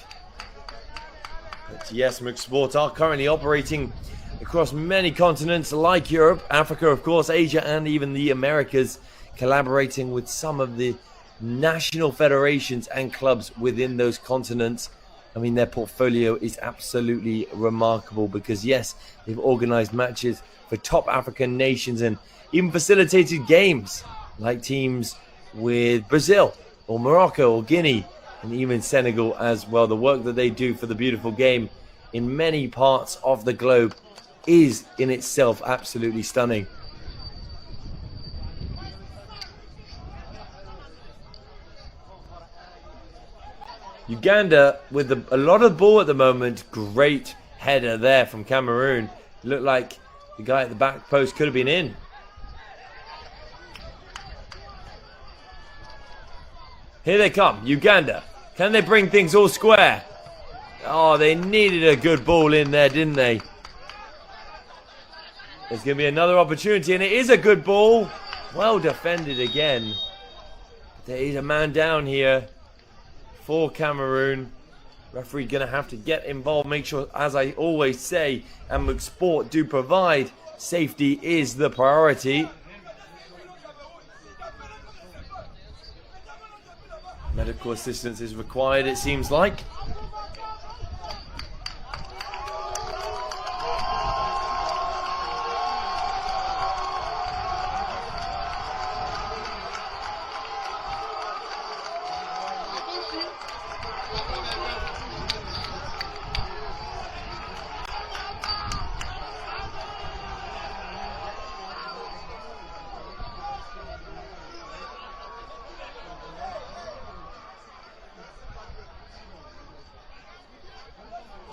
But yes, Muck Sports are currently operating across many continents like Europe, Africa, of course, Asia, and even the Americas, collaborating with some of the national federations and clubs within those continents. I mean, their portfolio is absolutely remarkable because, yes, they've organized matches for top African nations and even facilitated games like teams with Brazil or Morocco or Guinea and even Senegal as well. The work that they do for the beautiful game in many parts of the globe is in itself absolutely stunning. Uganda with a lot of ball at the moment. Great header there from Cameroon. Looked like the guy at the back post could have been in. Here they come, Uganda. Can they bring things all square? Oh, they needed a good ball in there, didn't they? There's going to be another opportunity, and it is a good ball. Well defended again. There is a man down here for Cameroon. Referee going to have to get involved. Make sure, as I always say, and Muck Sport do provide, safety is the priority. Medical assistance is required, it seems like.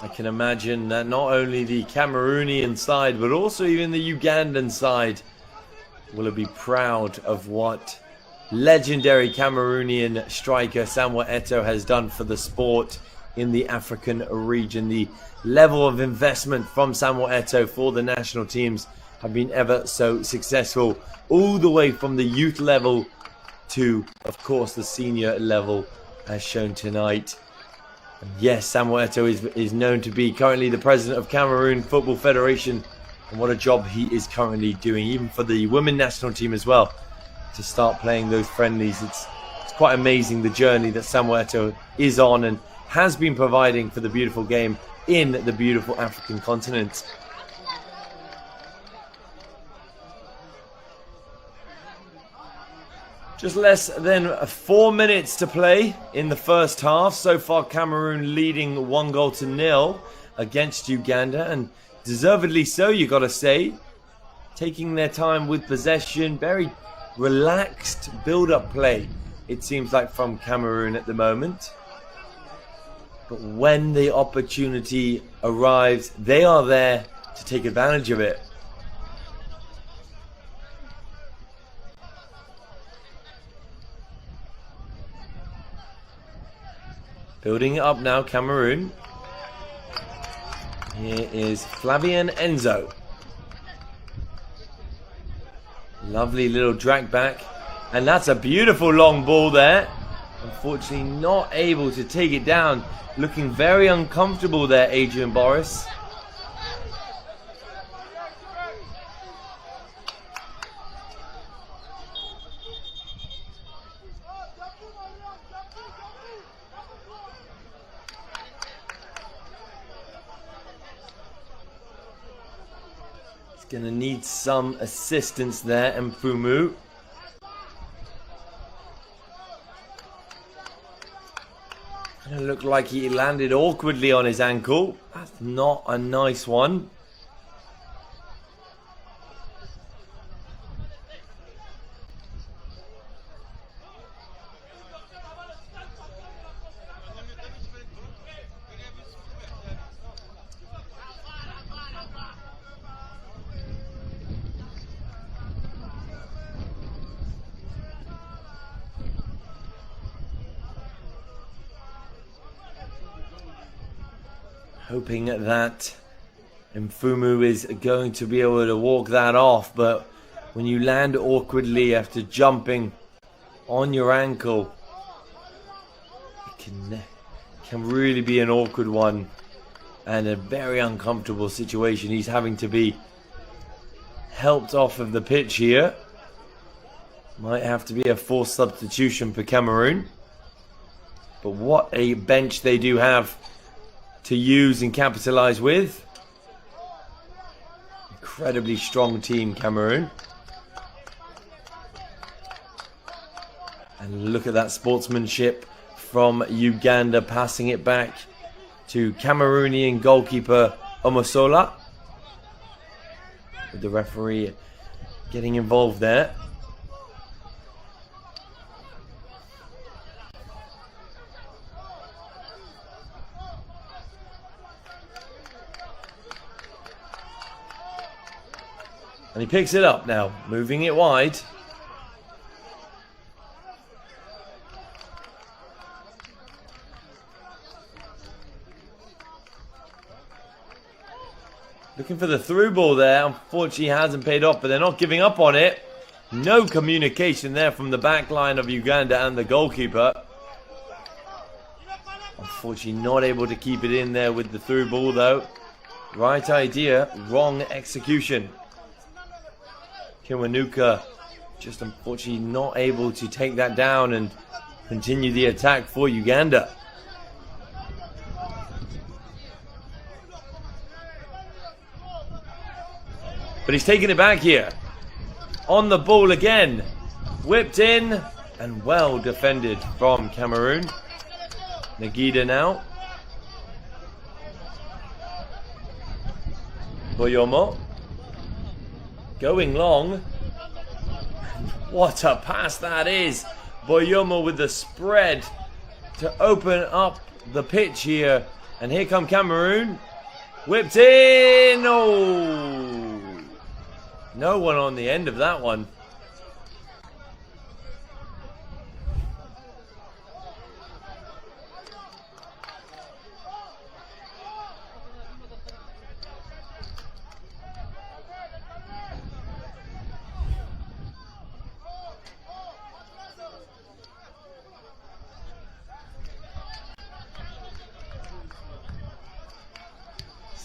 I can imagine that not only the Cameroonian side, but also even the Ugandan side will be proud of what legendary Cameroonian striker Samuel Eto'o has done for the sport in the African region. The level of investment from Samuel Eto'o for the national teams have been ever so successful, all the way from the youth level to, of course, the senior level, as shown tonight. And yes, Samuel Eto'o is known to be currently the president of Cameroon Football Federation, and what a job he is currently doing, even for the women national team as well, to start playing those friendlies. It's quite amazing the journey that Samuel Eto'o is on and has been providing for the beautiful game in the beautiful African continent. Just less than 4 minutes to play in the first half. So far, Cameroon leading 1-0 against Uganda, and deservedly so, you got to say. Taking their time with possession, very relaxed build-up play, it seems like, from Cameroon at the moment. But when the opportunity arrives, they are there to take advantage of it. Building it up now, Cameroon. Here is Flavien Enzo. Lovely little drag back. And that's a beautiful long ball there. Unfortunately not able to take it down. Looking very uncomfortable there, Adrian Boris. Gonna need some assistance there, Mfumu. Kinda looked like he landed awkwardly on his ankle. That's not a nice one. Hoping that Mfumu is going to be able to walk that off, but when you land awkwardly after jumping on your ankle, it can really be an awkward one and a very uncomfortable situation. He's having to be helped off of the pitch here. Might have to be a forced substitution for Cameroon. But what a bench they do have to use and capitalize with. Incredibly strong team, Cameroon. And look at that sportsmanship from Uganda, passing it back to Cameroonian goalkeeper Omosola, with the referee getting involved there. And he picks it up now, moving it wide. Looking for the through ball there. Unfortunately, hasn't paid off, but they're not giving up on it. No communication there from the back line of Uganda and the goalkeeper. Unfortunately, not able to keep it in there with the through ball, though. Right idea, wrong execution. Kiwanuka just unfortunately not able to take that down and continue the attack for Uganda. But he's taking it back here. On the ball again. Whipped in and well defended from Cameroon. Nagida now. Boyomo. Going long. What a pass that is. Boyomo with the spread to open up the pitch here And here come Cameroun. Whipped in. Oh. No one on the end of that one.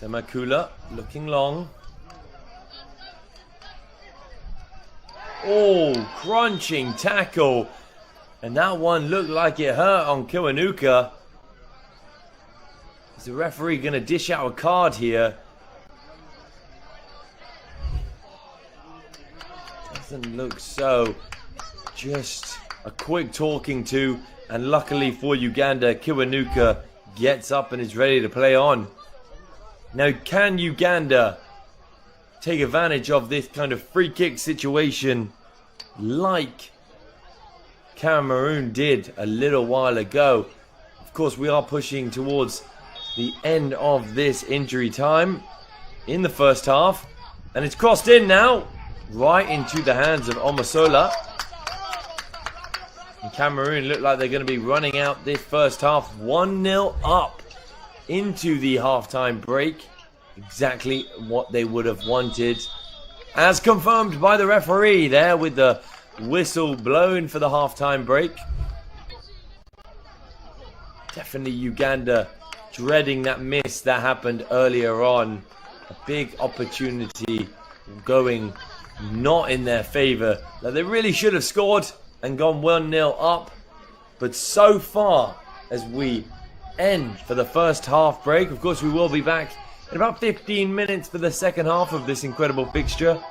Semakula looking long. Oh, crunching tackle. And that one looked like it hurt on Kiwanuka. Is the referee going to dish out a card here? Doesn't look so. Just a quick talking to. And luckily for Uganda, Kiwanuka gets up and is ready to play on. Now, can Uganda take advantage of this kind of free kick situation like Cameroun did a little while ago? Of course, we are pushing towards the end of this injury time in the first half. And it's crossed in now, right into the hands of Omosola. And Cameroun look like they're going to be running out this first half 1-0 up into the halftime break. Exactly what they would have wanted, as confirmed by the referee there with the whistle blown for the halftime break. Definitely Uganda dreading that miss that happened earlier on. A big opportunity going not in their favor. Like, they really should have scored and gone 1-0 up. But so far, as we end for the first half break, of course we will be back in about 15 minutes for the second half of this incredible fixture.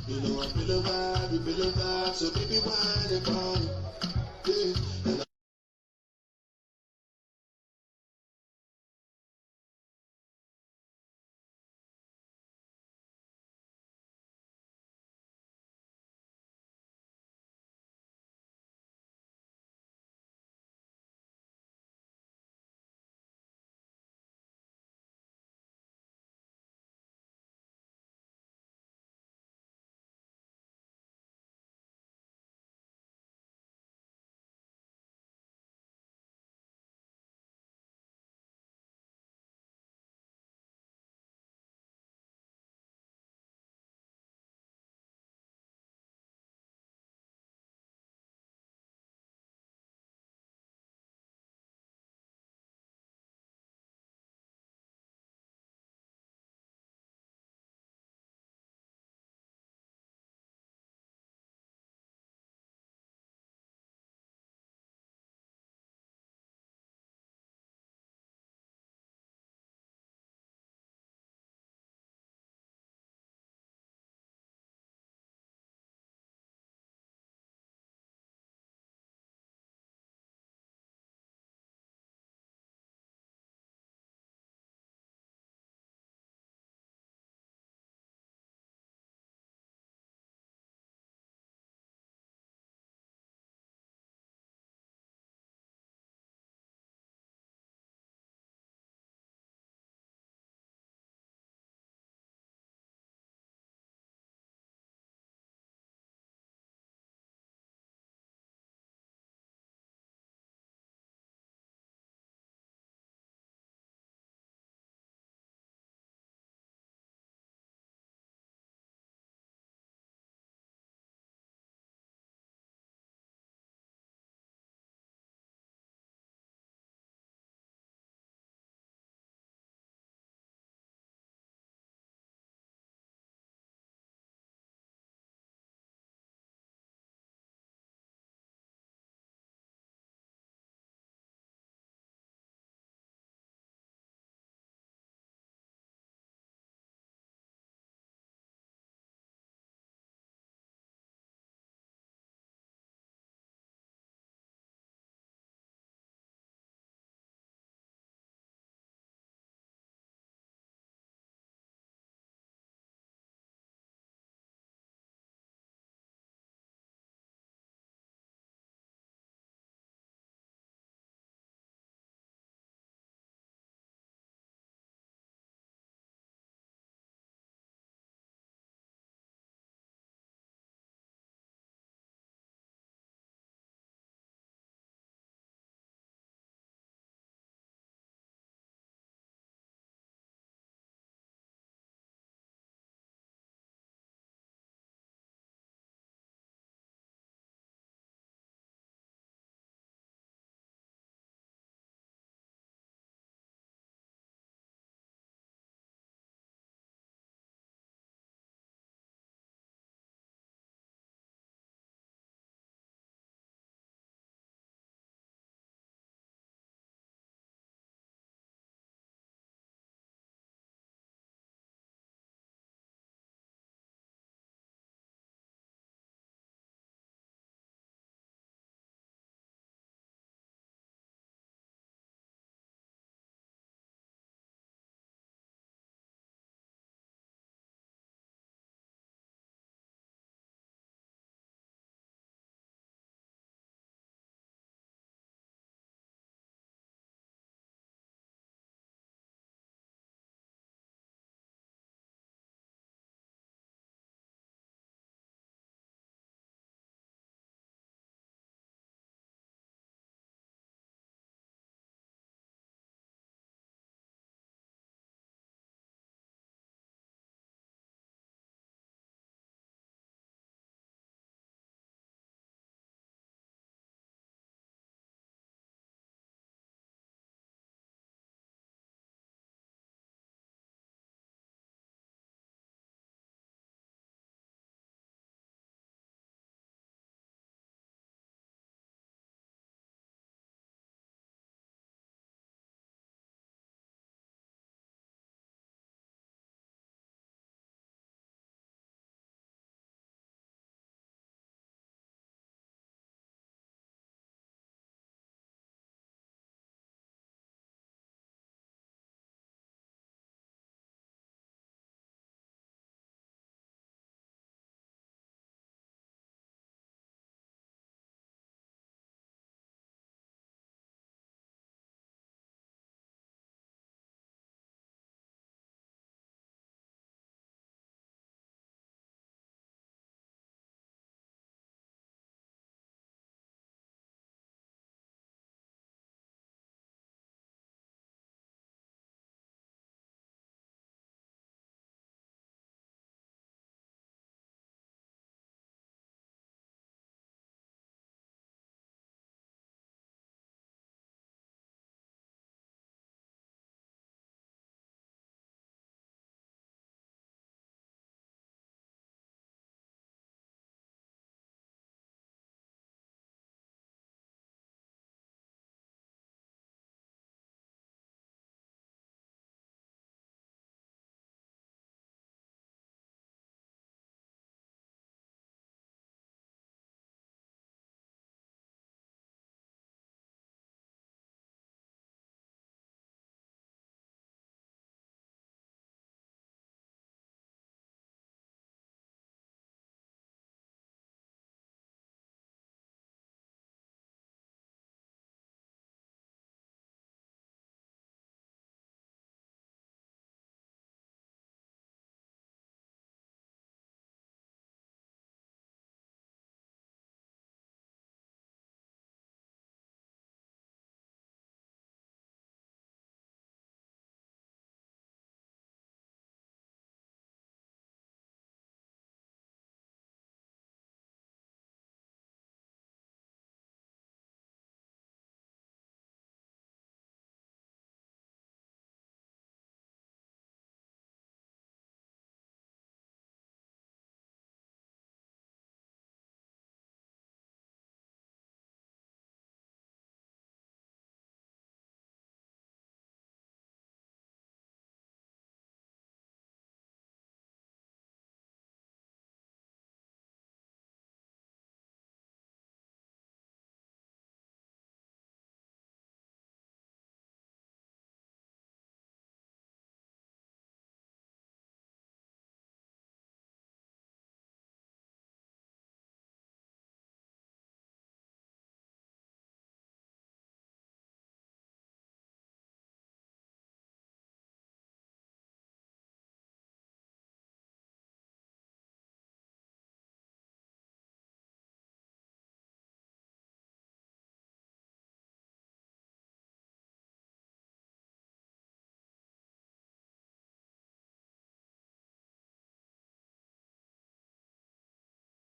You know I feel the vibe, so baby, why they call me? Yeah.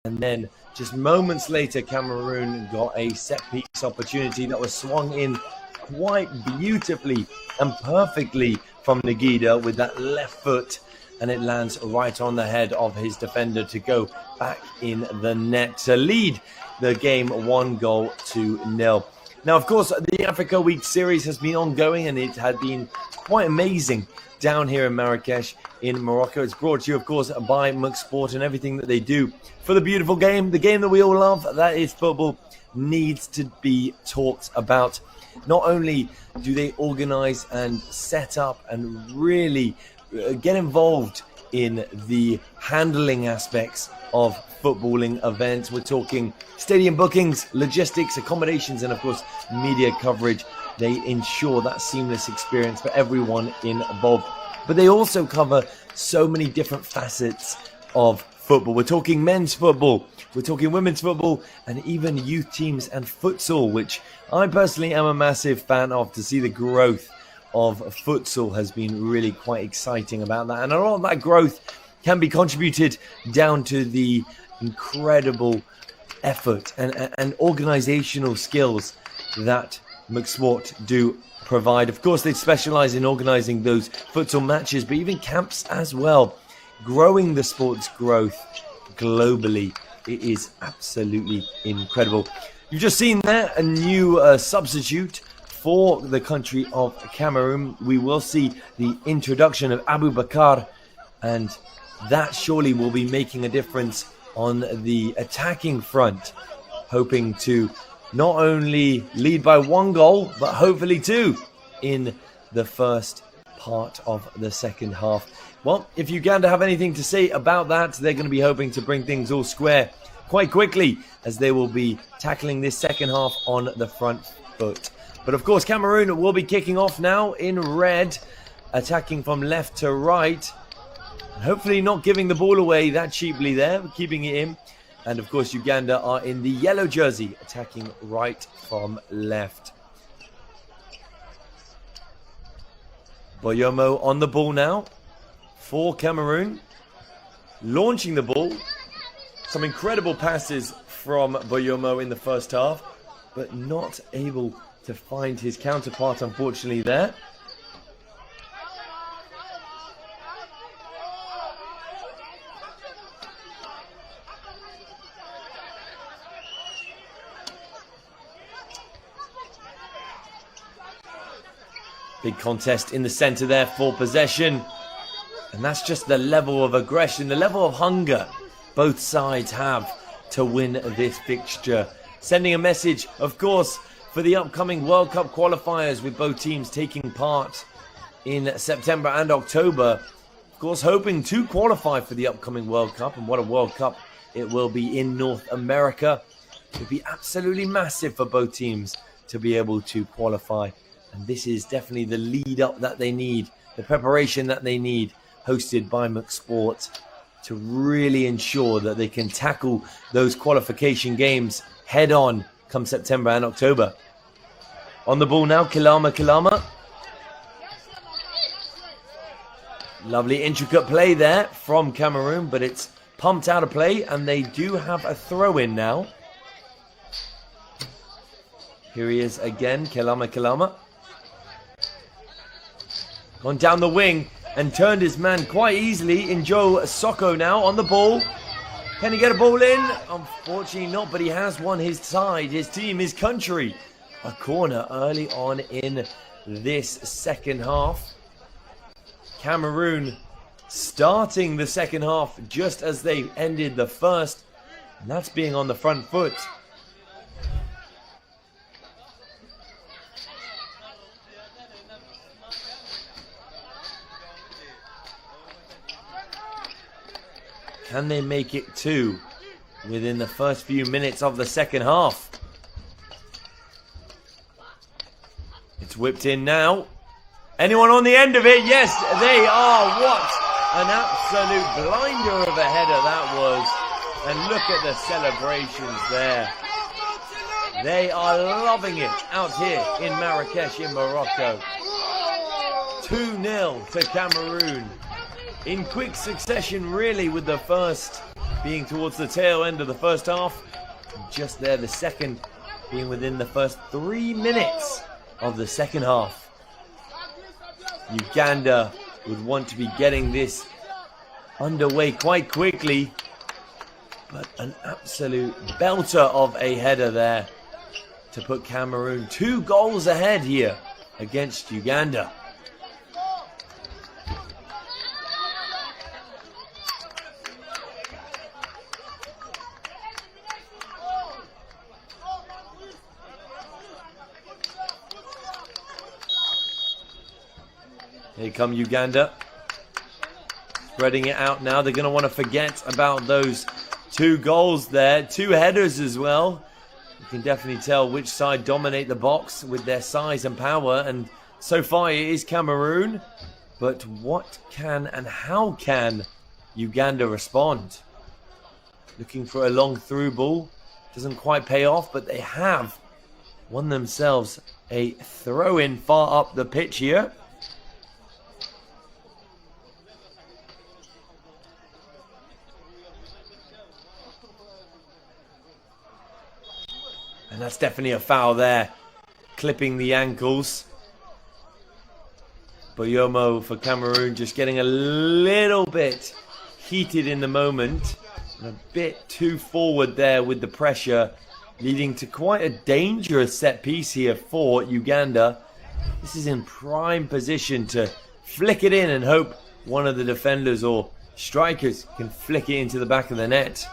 And then just moments later, Cameroun got a set-piece opportunity that was swung in quite beautifully and perfectly from Nagida with that left foot, and it lands right on the head of his defender to go back in the net to lead the game 1-0. Now, of course, the Africa Week series has been ongoing, and it had been quite amazing down here in Marrakech in Morocco. It's brought to you, of course, by MORROCO and everything that they do for the beautiful game, the game that we all love, that is football, needs to be talked about. Not only do they organize and set up and really get involved in the handling aspects of footballing events. We're talking stadium bookings, logistics, accommodations, and of course, media coverage. They ensure that seamless experience for everyone involved. But they also cover so many different facets of football. We're talking men's football, we're talking women's football, and even youth teams and futsal, which I personally am a massive fan of. To see the growth of futsal has been really quite exciting about that. And a lot of that growth can be contributed down to the incredible effort and organizational skills that MORROCO do provide. Of course, they specialize in organizing those futsal matches, but even camps as well. Growing the sport's growth globally, it is absolutely incredible. You've just seen there a new substitute for the country of Cameroun. We will see the introduction of Aboubakar, and that surely will be making a difference on the attacking front, hoping to not only lead by 1 goal, but hopefully 2 in the first part of the second half. Well, if Uganda have anything to say about that, they're going to be hoping to bring things all square quite quickly, as they will be tackling this second half on the front foot. But of course, Cameroun will be kicking off now in red, attacking from left to right. Hopefully not giving the ball away that cheaply there, keeping it in. And of course, Uganda are in the yellow jersey, attacking right from left. Boyomo on the ball now for Cameroun. Launching the ball. Some incredible passes from Boyomo in the first half, but not able to find his counterpart, unfortunately, there. Big contest in the centre there for possession. And that's just the level of aggression, the level of hunger both sides have to win this fixture. Sending a message, of course, for the upcoming World Cup qualifiers, with both teams taking part in September and October. Of course, hoping to qualify for the upcoming World Cup. And what a World Cup it will be in North America. It would be absolutely massive for both teams to be able to qualify. And this is definitely the lead up that they need, the preparation that they need, hosted by MORROCO, to really ensure that they can tackle those qualification games head on come September and October. On the ball now, Kilama. Lovely intricate play there from Cameroun, but it's pumped out of play, and they do have a throw in now. Here he is again, Kilama. Gone down the wing and turned his man quite easily in Joe Soko now on the ball. Can he get a ball in? Unfortunately not, but he has won his side, his team, his country. A corner early on in this second half. Cameroun starting the second half just as they ended the first. And that's being on the front foot. Can they make it 2 within the first few minutes of the second half? It's whipped in now. Anyone on the end of it? Yes, they are. What an absolute blinder of a header that was. And look at the celebrations there. They are loving it out here in Marrakech in Morocco. 2-0 to Cameroun. In quick succession, really, with the first being towards the tail end of the first half. And just there, the second being within the first 3 minutes of the second half. Uganda would want to be getting this underway quite quickly. But an absolute belter of a header there to put Cameroon 2 goals ahead here against Uganda. Here come Uganda. Spreading it out now. They're going to want to forget about those 2 goals there. 2 headers as well. You can definitely tell which side dominate the box with their size and power. And so far it is Cameroon. But what can and how can Uganda respond? Looking for a long through ball. Doesn't quite pay off, but they have won themselves a throw-in far up the pitch here. And that's definitely a foul there. Clipping the ankles. Boyomo for Cameroon just getting a little bit heated in the moment. And a bit too forward there with the pressure. Leading to quite a dangerous set piece here for Uganda. This is in prime position to flick it in and hope one of the defenders or strikers can flick it into the back of the net.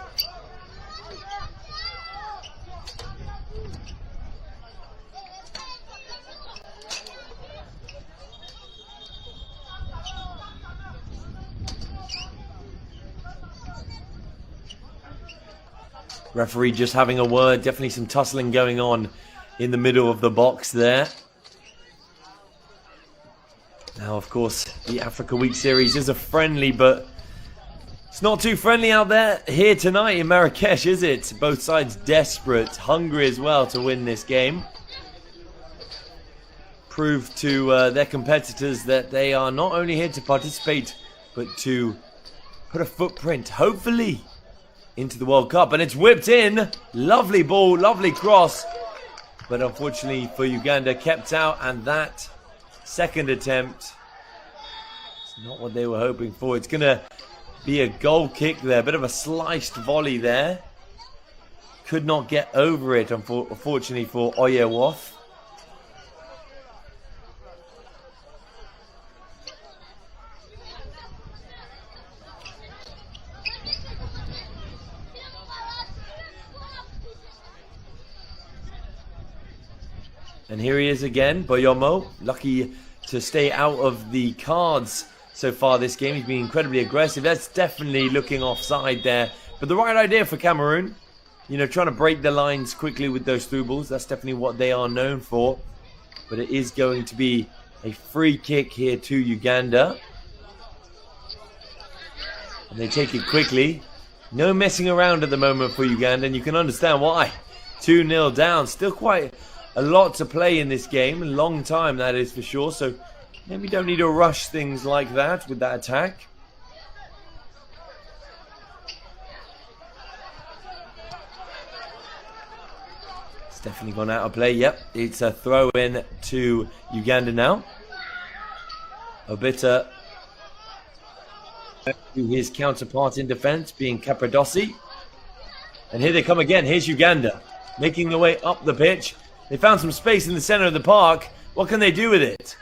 Referee just having a word. Definitely some tussling going on in the middle of the box there. Now, of course, the Africa Week Series is a friendly, but it's not too friendly out there here tonight in Marrakech, is it? Both sides desperate, hungry as well to win this game. Prove to their competitors that they are not only here to participate, but to put a footprint, hopefully, into the World Cup. And it's whipped in. Lovely ball, lovely cross. But unfortunately for Uganda, kept out. And that second attempt is not what they were hoping for. It's going to be a goal kick there. Bit of a sliced volley there. Could not get over it, unfortunately, for Oyewoth. And here he is again, Boyomo, lucky to stay out of the cards so far this game. He's been incredibly aggressive. That's definitely looking offside there. But the right idea for Cameroon. You know, trying to break the lines quickly with those through balls. That's definitely what they are known for. But it is going to be a free kick here to Uganda. And they take it quickly. No messing around at the moment for Uganda. And you can understand why. 2-0 down. Still quite a lot to play in this game. A long time, that is for sure. So maybe don't need to rush things like that with that attack. It's definitely gone out of play. Yep, it's a throw in to Uganda now. Obita to his counterpart in defense, being Capradossi. And here they come again. Here's Uganda making their way up the pitch. They found some space in the center of the park. What can they do with it?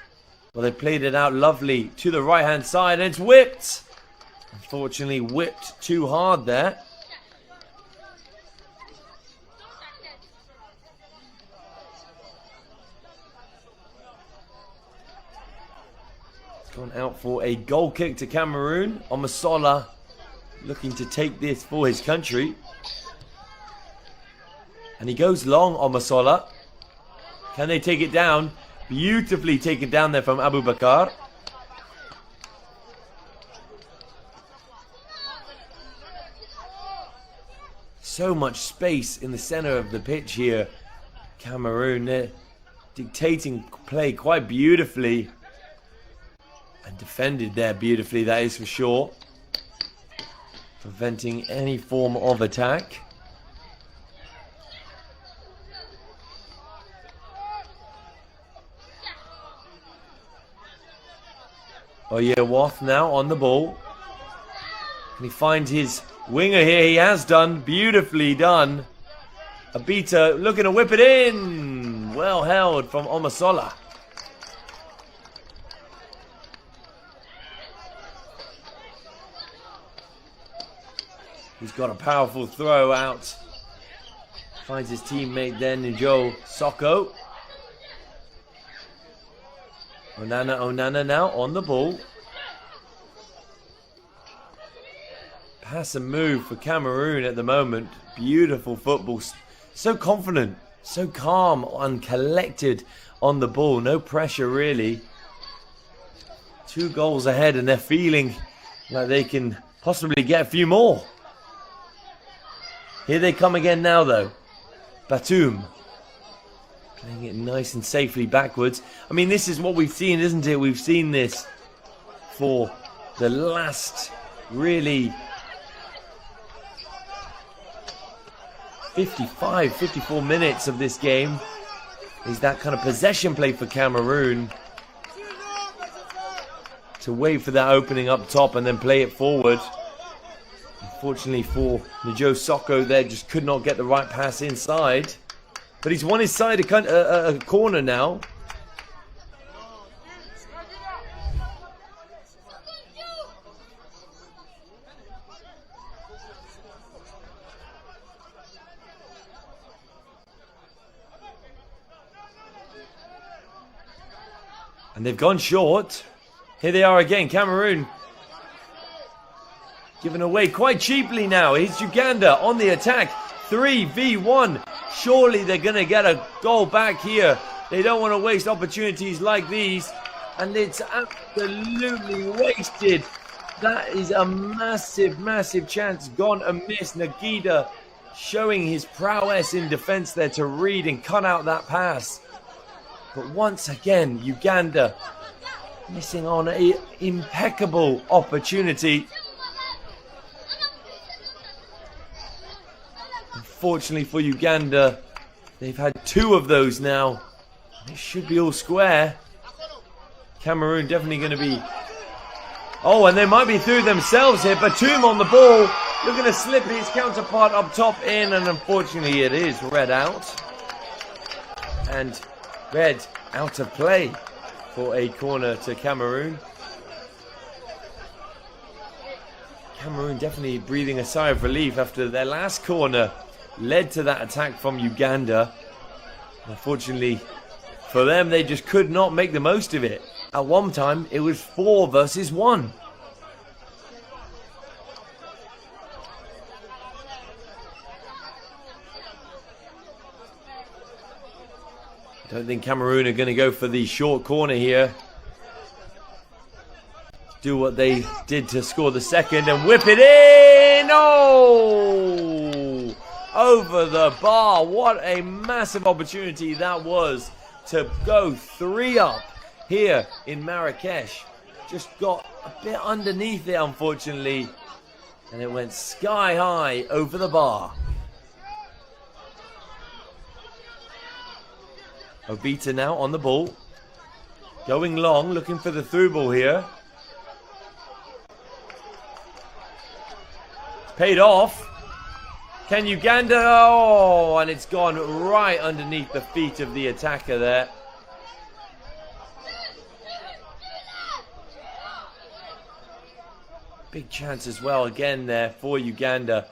Well, they played it out lovely to the right-hand side, and it's whipped. Unfortunately, whipped too hard there. It's gone out for a goal kick to Cameroon. Omasola looking to take this for his country. And he goes long, Omasola. Can they take it down? Beautifully taken down there from Aboubakar. So much space in the center of the pitch here. Cameroon, they're dictating play quite beautifully. And defended there beautifully, that is for sure. preventing any form of attack. Oyewoth now on the ball. Can he find his winger here? He has done. Beautifully done. Abita looking to whip it in. Well held from Omosola. He's got a powerful throw out. Finds his teammate then, Joe Soko. Onana now on the ball. Pass and move for Cameroon at the moment. Beautiful football. So confident, so calm and collected on the ball. No pressure really. 2 goals ahead and they're feeling like they can possibly get a few more. Here they come again now though. Batoum. Playing it nice and safely backwards. I mean, this is what we've seen, isn't it? We've seen this for the last really 54 minutes of this game. Is that kind of possession play for Cameroon. To wait for that opening up top and then play it forward. Unfortunately for Joe Soko there, just could not get the right pass inside. But he's won his side a corner now. And they've gone short. Here they are again, Cameroon. Given away quite cheaply now. Here's Uganda on the attack. 3v1. Surely they're going to get a goal back here. They don't want to waste opportunities like these. And it's absolutely wasted. That is a massive, massive chance gone amiss. Nagida showing his prowess in defense there to read and cut out that pass. But once again, Uganda missing on an impeccable opportunity. Unfortunately for Uganda, they've had 2 of those now. It should be all square. Cameroon definitely going to be... Oh, and they might be through themselves here. Batoum on the ball, looking to slip his counterpart up top in, and unfortunately it is read out. And read out of play for a corner to Cameroon. Cameroon definitely breathing a sigh of relief after their last corner led to that attack from Uganda. Unfortunately for them, they just could not make the most of it. At one time, it was 4 versus 1. I don't think Cameroon are going to go for the short corner here. Do what they did to score the second and whip it in. Oh! Over the bar. What a massive opportunity that was to go 3 up here in Marrakech. Just got a bit underneath it, unfortunately. And it went sky high over the bar. Obita now on the ball. Going long, looking for the through ball here. Paid off. Can Uganda? Oh, and it's gone right underneath the feet of the attacker there. Big chance as well again there for Uganda.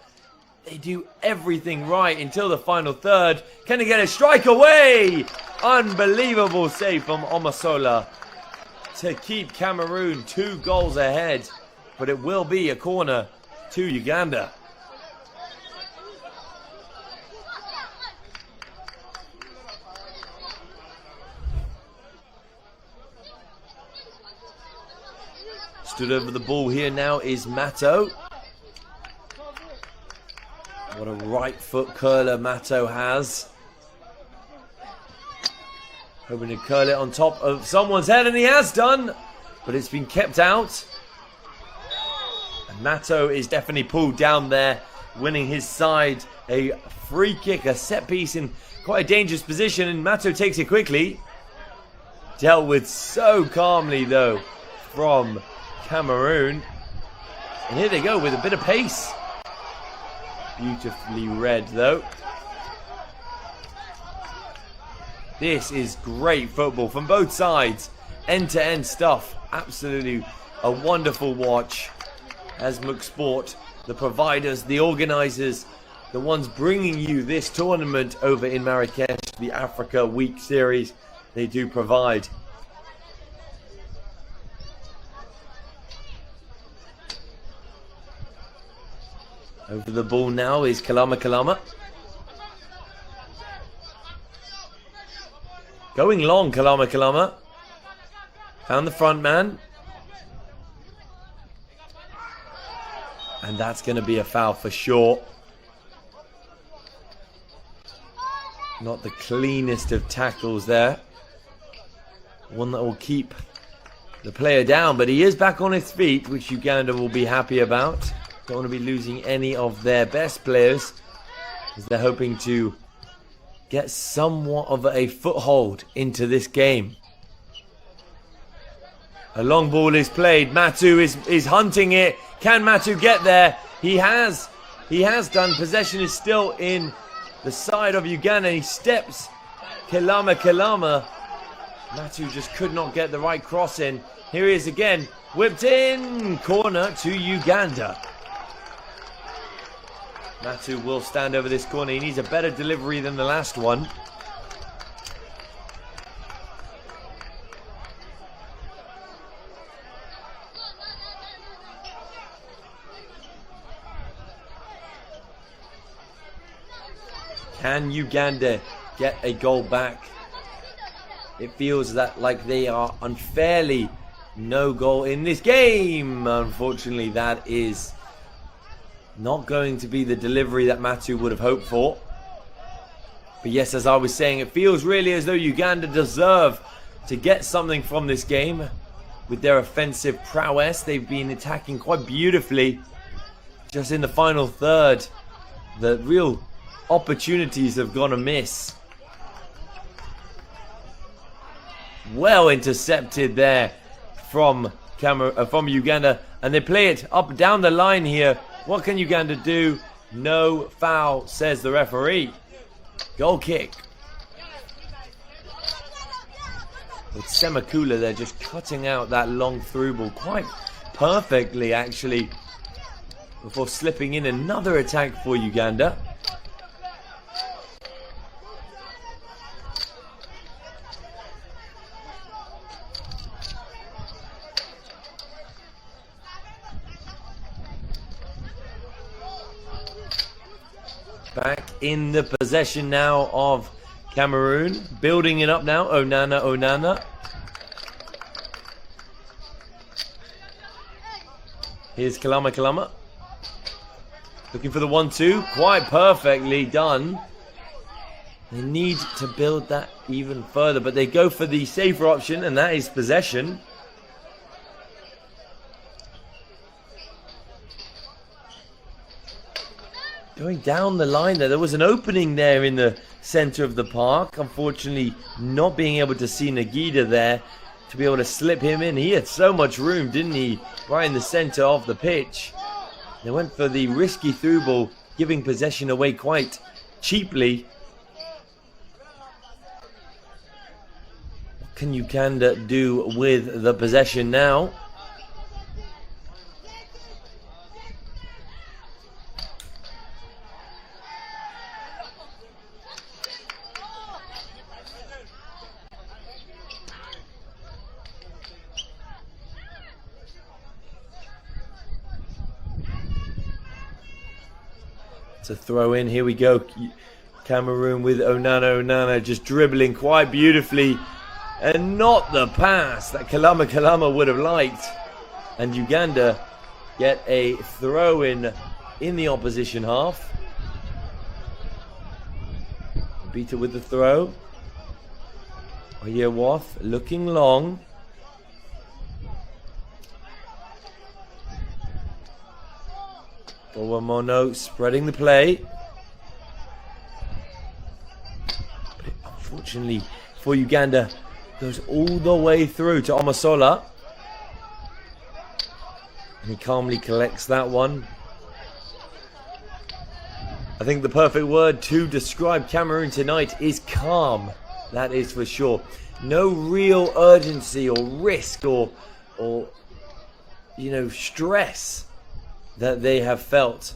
They do everything right until the final third. Can they get a strike away? Unbelievable save from Omosola to keep Cameroon 2 goals ahead. But it will be a corner to Uganda. Stood over the ball here now is Mato. What a right foot curler Mato has. Hoping to curl it on top of someone's head, and he has done. But it's been kept out. Mato is definitely pulled down there, winning his side a free kick, a set piece in quite a dangerous position, and Mato takes it quickly. Dealt with so calmly though from Cameroun. And here they go with a bit of pace. Beautifully read though. This is great football from both sides. End-to-end stuff. Absolutely a wonderful watch. As MORROCO Sport, the providers, the organisers, the ones bringing you this tournament over in Marrakech, the Africa Week Series, they do provide. Over the ball now is Kalama. Going long, Kalama. Found the front man. And that's going to be a foul for sure. Not the cleanest of tackles there. One that will keep the player down, but he is back on his feet, which Uganda will be happy about. Don't want to be losing any of their best players, as they're hoping to get somewhat of a foothold into this game. A long ball is played. Matu is hunting it. Can Matu get there? He has done. Possession is still in the side of Uganda. He steps. Kalama. Matu just could not get the right cross in. Here he is again. Whipped in. Corner to Uganda. Matu will stand over this corner. He needs a better delivery than the last one. Can Uganda get a goal back? It feels that like they are unfairly no goal in this game. Unfortunately, that is not going to be the delivery that Matu would have hoped for. But yes, as I was saying, it feels really as though Uganda deserve to get something from this game. With their offensive prowess, they've been attacking quite beautifully. Just in the final third, the real opportunities have gone amiss. Well intercepted there from Uganda, and they play it up down the line here. What can Uganda do? No foul, says the referee. Goal kick. With Semakula there just cutting out that long through ball quite perfectly actually, before slipping in another attack for Uganda. Back in the possession now of Cameroun. Building it up now. Onana. Here's Kalama. Looking for the 1-2. Quite perfectly done. They need to build that even further, but they go for the safer option, and that is possession. Going down the line there was an opening there in the center of the park. Unfortunately, not being able to see Nagida there to be able to slip him in. He had so much room, didn't he? Right in the center of the pitch. They went for the risky through ball, giving possession away quite cheaply. What can Uganda do with the possession now? To throw in, here we go. Cameroun with Onana just dribbling quite beautifully, and not the pass that Kalama would have liked. And Uganda get a throw in the opposition half. Beta with the throw. Oyewath looking long. Boyomo spreading the play. But unfortunately for Uganda, goes all the way through to Omosola. And he calmly collects that one. I think the perfect word to describe Cameroon tonight is calm. That is for sure. No real urgency or risk or stress that they have felt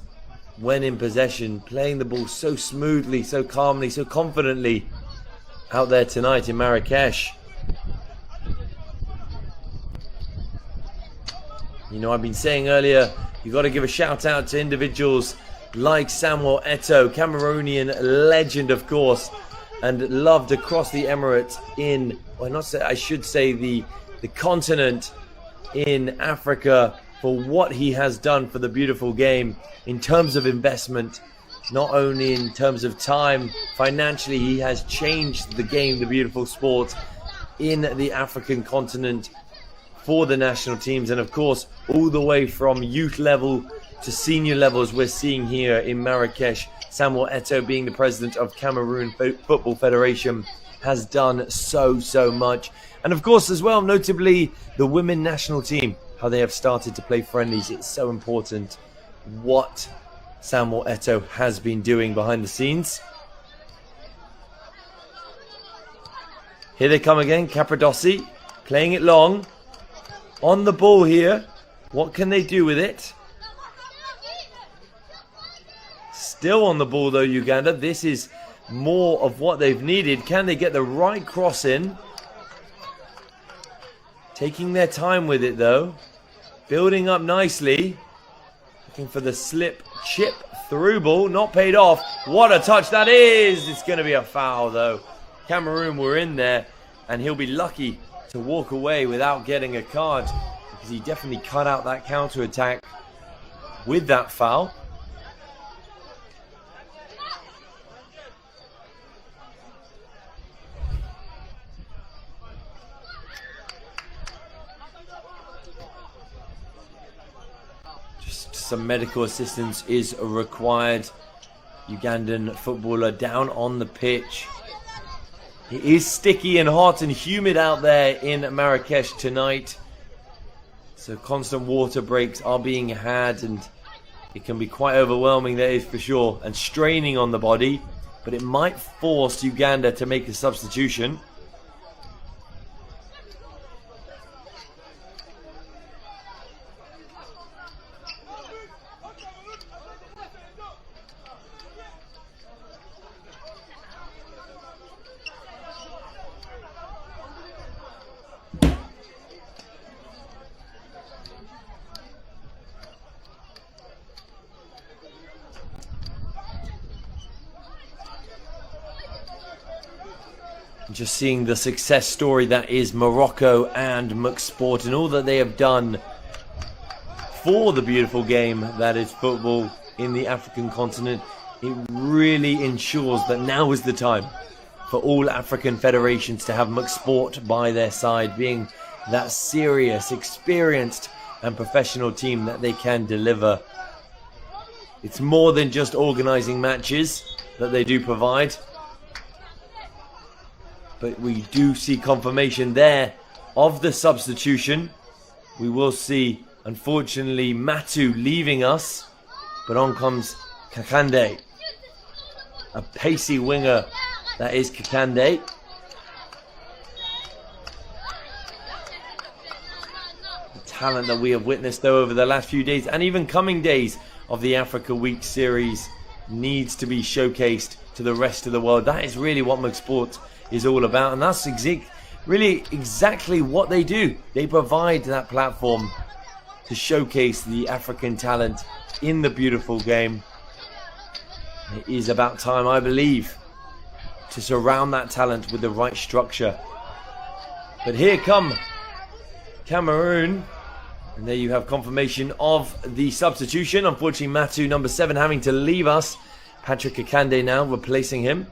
when in possession, playing the ball so smoothly, so calmly, so confidently out there tonight in Marrakech. I've been saying earlier, you've got to give a shout out to individuals like Samuel Eto'o, Cameroonian legend, of course, and loved across the Emirates the continent in Africa, for what he has done for the beautiful game in terms of investment, not only in terms of time, financially. He has changed the game, the beautiful sport in the African continent for the national teams, and of course all the way from youth level to senior levels we're seeing here in Marrakech. Samuel Eto'o, being the president of Cameroon Football Federation, has done so much. And of course as well, notably the women national team, how they have started to play friendlies. It's so important what Samuel Eto'o has been doing behind the scenes. Here they come again, Capradossi playing it long. On the ball here. What can they do with it? Still on the ball though, Uganda. This is more of what they've needed. Can they get the right cross in? Taking their time with it though. Building up nicely. Looking for the slip chip through ball. Not paid off. What a touch that is. It's going to be a foul though. Cameroon were in there, and he'll be lucky to walk away without getting a card, because he definitely cut out that counter attack with that foul. Just some medical assistance is required. Ugandan footballer down on the pitch. It is sticky and hot and humid out there in Marrakech tonight. So constant water breaks are being had, and it can be quite overwhelming, that is for sure, and straining on the body. But it might force Uganda to make a substitution. Just seeing the success story that is Morocco and McSport, and all that they have done for the beautiful game that is football in the African continent. It really ensures that now is the time for all African federations to have McSport by their side, being that serious, experienced and professional team that they can deliver. It's more than just organising matches that they do provide. But we do see confirmation there of the substitution. We will see, unfortunately, Matu leaving us. But on comes Kakande. A pacey winger, that is Kakande. The talent that we have witnessed, though, over the last few days, and even coming days of the Africa Week series, needs to be showcased to the rest of the world. That is really what McSport is all about, and that's really exactly what they do. They provide that platform to showcase the African talent in the beautiful game. It is about time, I believe, to surround that talent with the right structure. But here come Cameroon, and there you have confirmation of the substitution. Unfortunately, Matu, number 7, having to leave us. Patrick Akande now replacing him.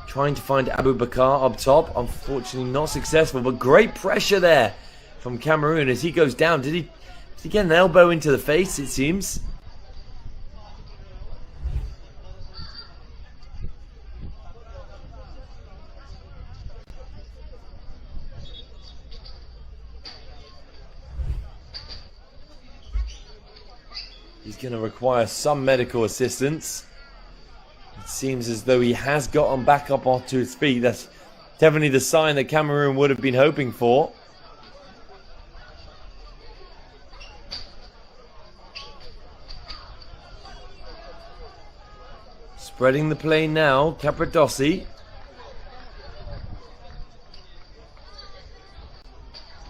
Trying to find Aboubakar up top. Unfortunately not successful, but great pressure there from Cameroun as he goes down. Did he get an elbow into the face, it seems? He's going to require some medical assistance. It seems as though he has gotten back up onto his feet. That's definitely the sign that Cameroun would have been hoping for. Spreading the play now, Capradossi.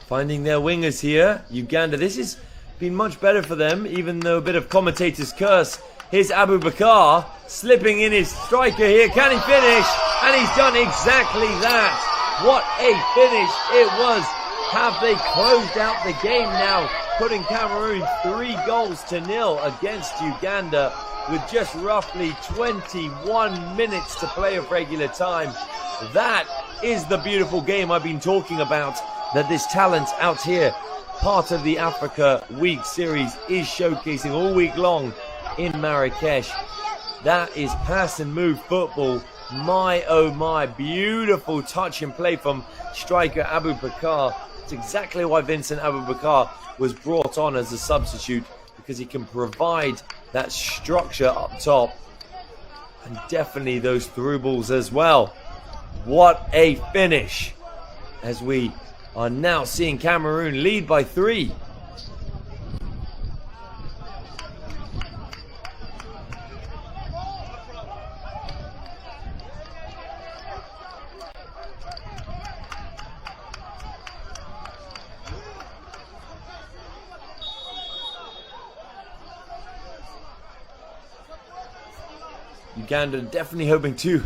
Finding their wingers here. Uganda, this has been much better for them, even though a bit of commentator's curse. Here's Aboubakar slipping in his striker here. Can he finish? And he's done exactly that. What a finish it was. Have they closed out the game now, putting Cameroon 3-0 against Uganda with just roughly 21 minutes to play of regular time. That is the beautiful game I've been talking about, that this talent out here, part of the Africa Week series, is showcasing all week long in Marrakech. That is pass and move football. My oh my, beautiful touch and play from striker Aboubakar. It's exactly why Vincent Aboubakar was brought on as a substitute, because he can provide that structure up top and definitely those through balls as well. What a finish, as we are now seeing Cameroon lead by 3. Uganda definitely hoping to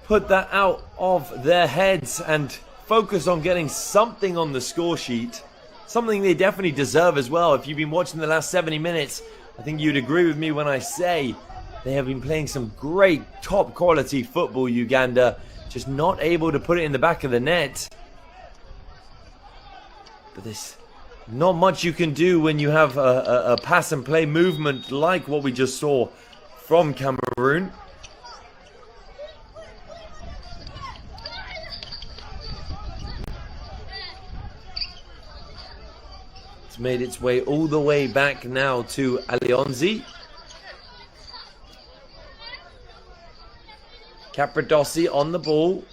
put that out of their heads and focus on getting something on the score sheet. Something they definitely deserve as well. If you've been watching the last 70 minutes, I think you'd agree with me when I say they have been playing some great top quality football, Uganda. Just not able to put it in the back of the net. But there's not much you can do when you have a pass and play movement like what we just saw from Cameroon. It's made its way all the way back now to Alionzi. Capradossi on the ball.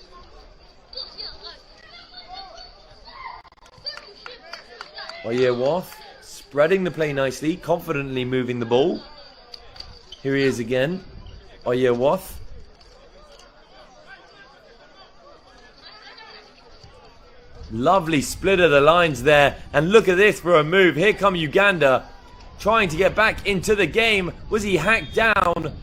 Oyeworth spreading the play nicely, confidently moving the ball. Here he is again, Oyeworth. Lovely split of the lines there. And look at this for a move. Here come Uganda trying to get back into the game. Was he hacked down?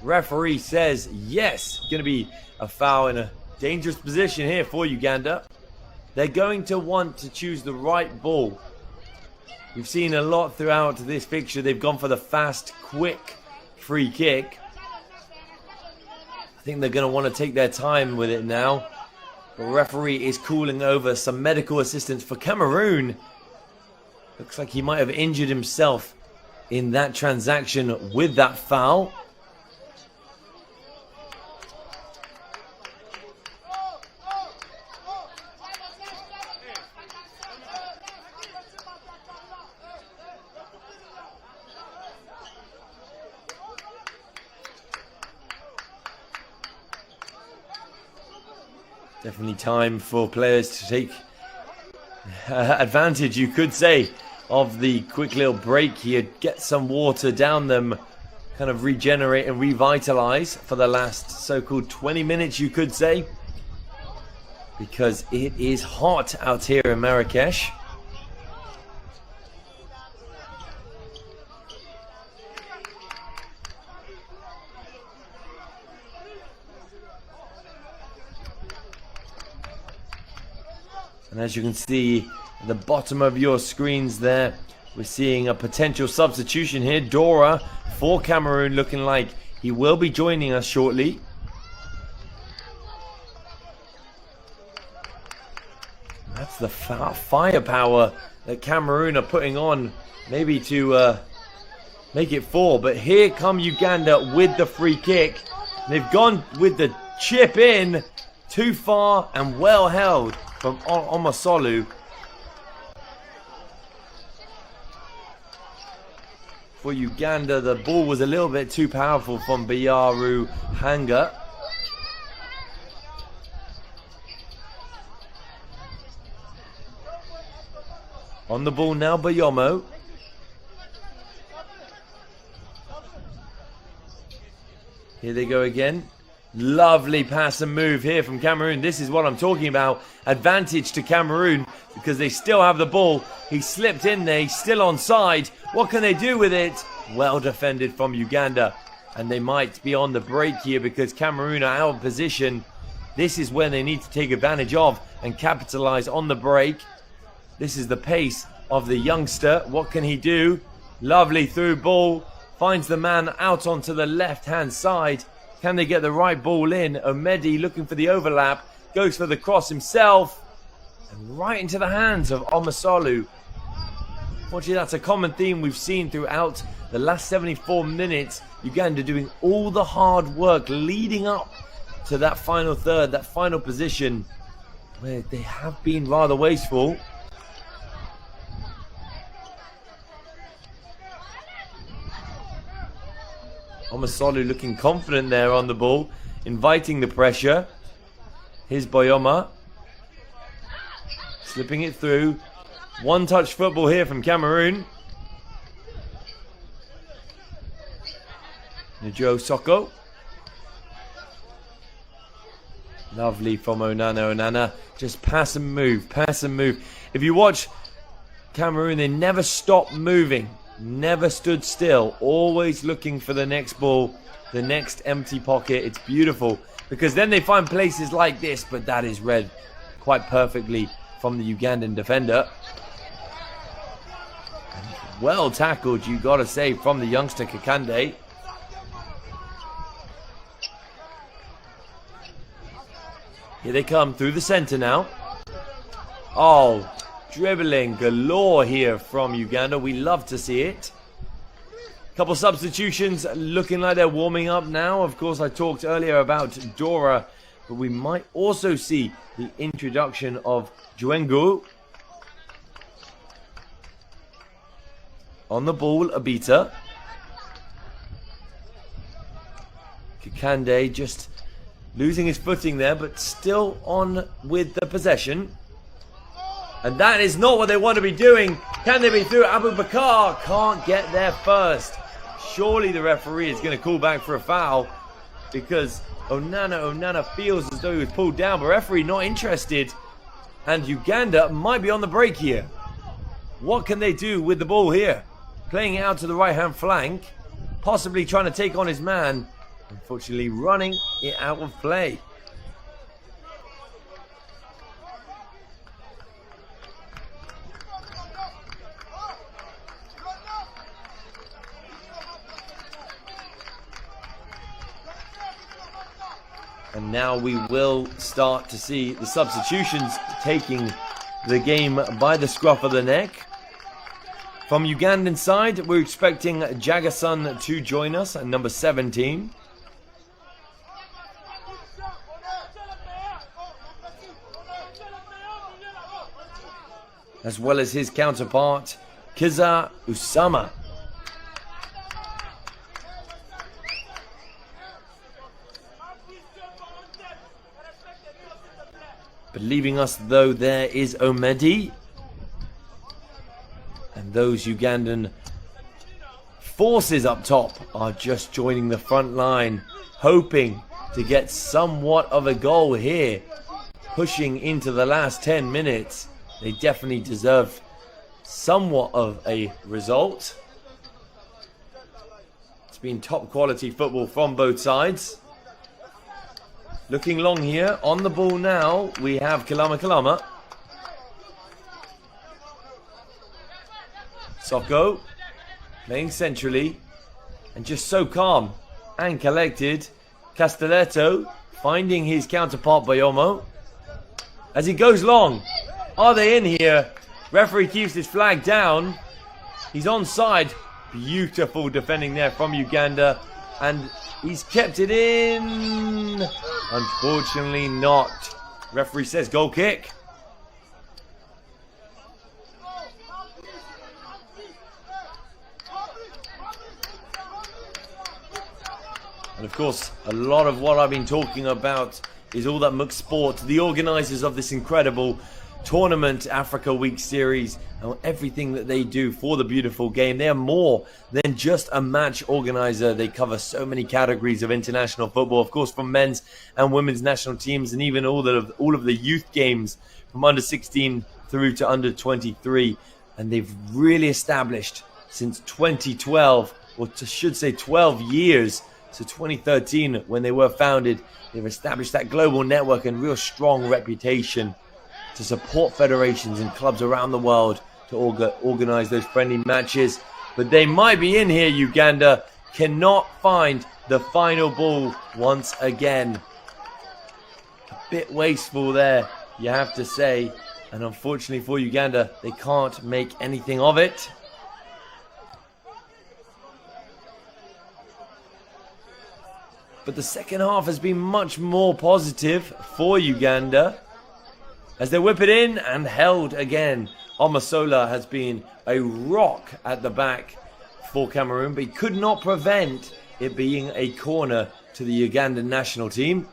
Referee says yes. Going to be a foul in a dangerous position here for Uganda. They're going to want to choose the right ball. We've seen a lot throughout this fixture. They've gone for the fast, quick free kick. I think they're going to want to take their time with it now. The referee is calling over some medical assistance for Cameroon. Looks like he might have injured himself in that transaction with that foul. Definitely time for players to take advantage, you could say, of the quick little break here. Get some water down them, kind of regenerate and revitalize for the last so-called 20 minutes, you could say. Because it is hot out here in Marrakech. And as you can see at the bottom of your screens there, we're seeing a potential substitution here. Dora for Cameroon, looking like he will be joining us shortly. That's the firepower that Cameroon are putting on, maybe to make it 4. But here come Uganda with the free kick. They've gone with the chip in, too far and well held from Omasolu. For Uganda, the ball was a little bit too powerful from Bayaru Hanga. On the ball now, Boyomo. Here they go again. Lovely pass and move here from Cameroon. This is what I'm talking about. Advantage to Cameroon because they still have the ball. He slipped in there. He's still onside. What can they do with it? Well defended from Uganda. And they might be on the break here because Cameroon are out of position. This is when they need to take advantage of and capitalize on the break. This is the pace of the youngster. What can he do? Lovely through ball. Finds the man out onto the left-hand side. Can they get the right ball in? Omedi looking for the overlap. Goes for the cross himself. And right into the hands of Omasolu. Fortunately, that's a common theme we've seen throughout the last 74 minutes. Uganda doing all the hard work leading up to that final third, that final position, where they have been rather wasteful. Omasolu looking confident there on the ball, inviting the pressure. Here's Boyoma. Slipping it through. One-touch football here from Cameroon. Patrick Soko. Lovely from Onana. Just pass and move, pass and move. If you watch Cameroon, they never stop moving. Never stood still, always looking for the next ball, the next empty pocket. It's beautiful because then they find places like this, but that is read quite perfectly from the Ugandan defender. And well tackled, you gotta say, from the youngster Kakande. Here they come through the center now. Oh, dribbling galore here from Uganda. We love to see it. Couple substitutions looking like they're warming up now. Of course, I talked earlier about Dora, but we might also see the introduction of Juengu. On the ball, Abita. Kakande just losing his footing there, but still on with the possession. And that is not what they want to be doing. Can they be through? Aboubakar can't get there first. Surely the referee is going to call back for a foul because Onana feels as though he was pulled down, but referee not interested. And Uganda might be on the break here. What can they do with the ball here? Playing it out to the right-hand flank, possibly trying to take on his man. Unfortunately, running it out of play. And now we will start to see the substitutions taking the game by the scruff of the neck. From Ugandan side, we're expecting Jagason to join us at number 17. As well as his counterpart, Kiza Usama. But leaving us, though, there is Omedi. And those Ugandan forces up top are just joining the front line, hoping to get somewhat of a goal here. Pushing into the last 10 minutes. They definitely deserve somewhat of a result. It's been top quality football from both sides. Looking long here. On the ball now, we have Kalama. Soko playing centrally and just so calm and collected. Castelletto finding his counterpart Boyomo as he goes long. Are they in here? Referee keeps his flag down. He's onside. Beautiful defending there from Uganda. And he's kept it in. Unfortunately not. Referee says goal kick. And of course, a lot of what I've been talking about is all that MORROCO Sport, the organisers of this incredible tournament, Africa Week series, and everything that they do for the beautiful game. They are more than just a match organizer. They cover so many categories of international football, of course, from men's and women's national teams, and even all of the youth games from under 16 through to under 23. And they've really established since 2012, or I should say 12 years, so 2013 when they were founded, they've established that global network and real strong reputation to support federations and clubs around the world to organize those friendly matches. But they might be in here. Uganda cannot find the final ball once again. A bit wasteful there, you have to say. And unfortunately for Uganda, they can't make anything of it. But the second half has been much more positive for Uganda as they whip it in and held again. Omosola has been a rock at the back for Cameroon, but he could not prevent it being a corner to the Ugandan national team.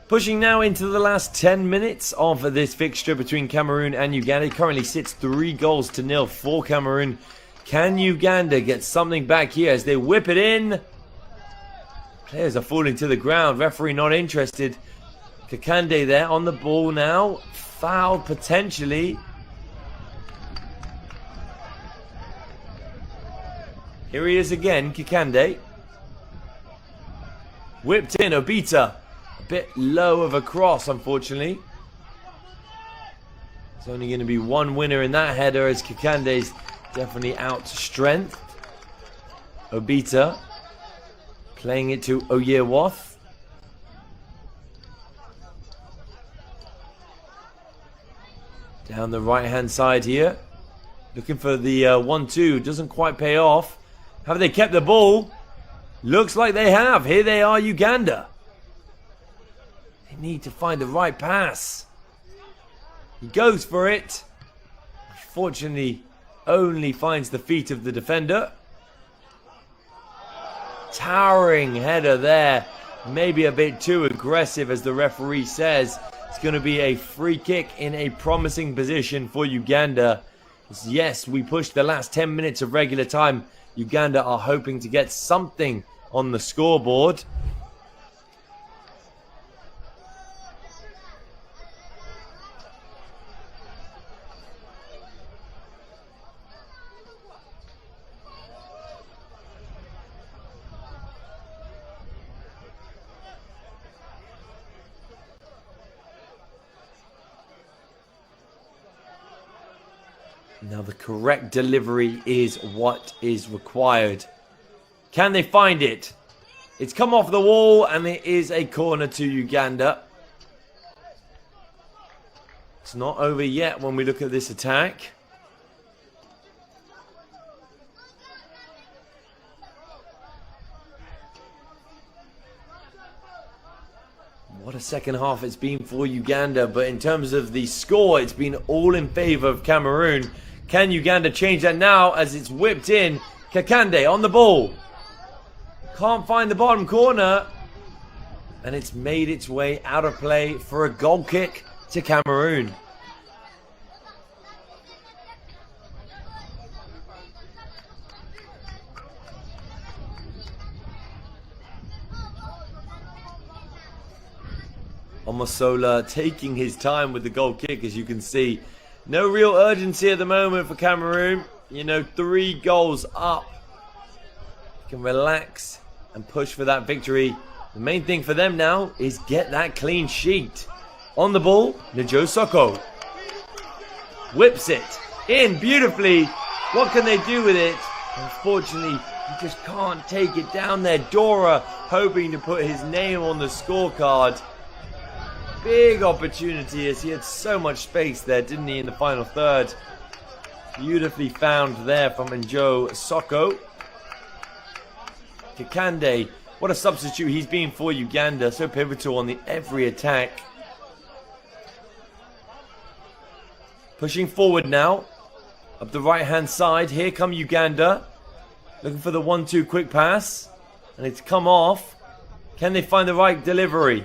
Pushing now into the last 10 minutes of this fixture between Cameroon and Uganda. It currently sits 3-0 for Cameroon. Can Uganda get something back here as they whip it in? Players are falling to the ground. Referee not interested. Kakande there on the ball now. Foul potentially. Here he is again, Kakande. Whipped in, Obita. Bit low of a cross, unfortunately. It's only going to be one winner in that header as Kakande's definitely out strength. Obita playing it to Oyewoth. Down the right hand side here. Looking for the 1-2. Doesn't quite pay off. Have they kept the ball? Looks like they have. Here they are, Uganda. Need to find the right pass. He goes for it. Unfortunately, only finds the feet of the defender. Towering header there. Maybe a bit too aggressive, as the referee says. It's going to be a free kick in a promising position for Uganda. Yes, we pushed the last 10 minutes of regular time. Uganda are hoping to get something on the scoreboard. Now the correct delivery is what is required. Can they find it? It's come off the wall and it is a corner to Uganda. It's not over yet when we look at this attack. What a second half it's been for Uganda, but in terms of the score, it's been all in favour of Cameroon. Can Uganda change that now as it's whipped in? Kakande on the ball. Can't find the bottom corner. And it's made its way out of play for a goal kick to Cameroon. Omosola taking his time with the goal kick, as you can see. No real urgency at the moment for Cameroon. You know, 3 goals up. You can relax and push for that victory. The main thing for them now is get that clean sheet. On the ball, Nijo Soko. Whips it in beautifully. What can they do with it? Unfortunately, He just can't take it down there. Dora hoping to put his name on the scorecard. Big opportunity as he had so much space there, didn't he, in the final third. Beautifully found there from Njo Soko. Kakande, what a substitute he's been for Uganda. So pivotal on the every attack. Pushing forward now. Up the right-hand side. Here come Uganda. Looking for the 1-2 quick pass. And it's come off. Can they find the right delivery?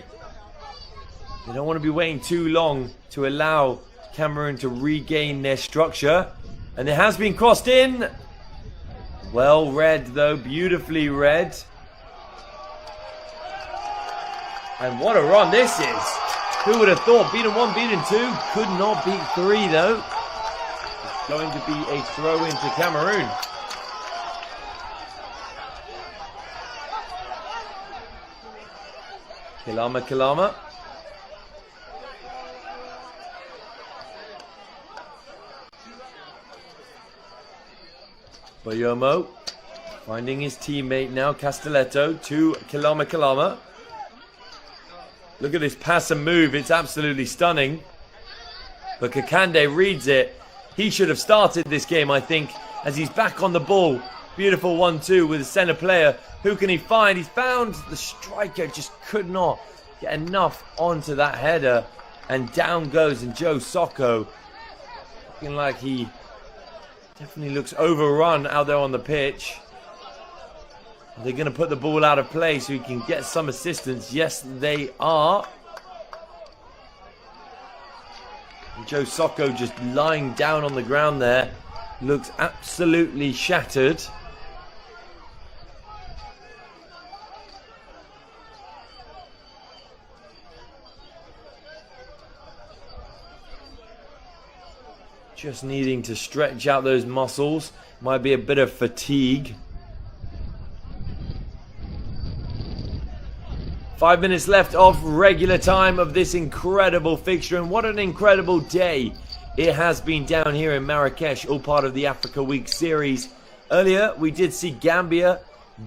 They don't want to be waiting too long to allow Cameroun to regain their structure. And it has been crossed in. Well read though. Beautifully read. And what a run this is. Who would have thought? Beaten 1, beaten 2. Could not beat 3 though. It's going to be a throw into Cameroon. Kilama. Boyomo finding his teammate now. Castelletto to Kilama. Look at this pass and move. It's absolutely stunning. But Kakande reads it. He should have started this game, I think, as he's back on the ball. Beautiful 1-2 with the centre player. Who can he find? He's found the striker. Just could not get enough onto that header. And down goes Njo Soko. Looking like he definitely looks overrun out there on the pitch. Are they going to put the ball out of play so he can get some assistance? Yes, they are. Njo Soko just lying down on the ground there. Looks absolutely shattered. Just needing to stretch out those muscles. Might be a bit of fatigue. 5 minutes left of regular time of this incredible fixture. And what an incredible day it has been down here in Marrakech. All part of the Africa Week series. Earlier we did see Gambia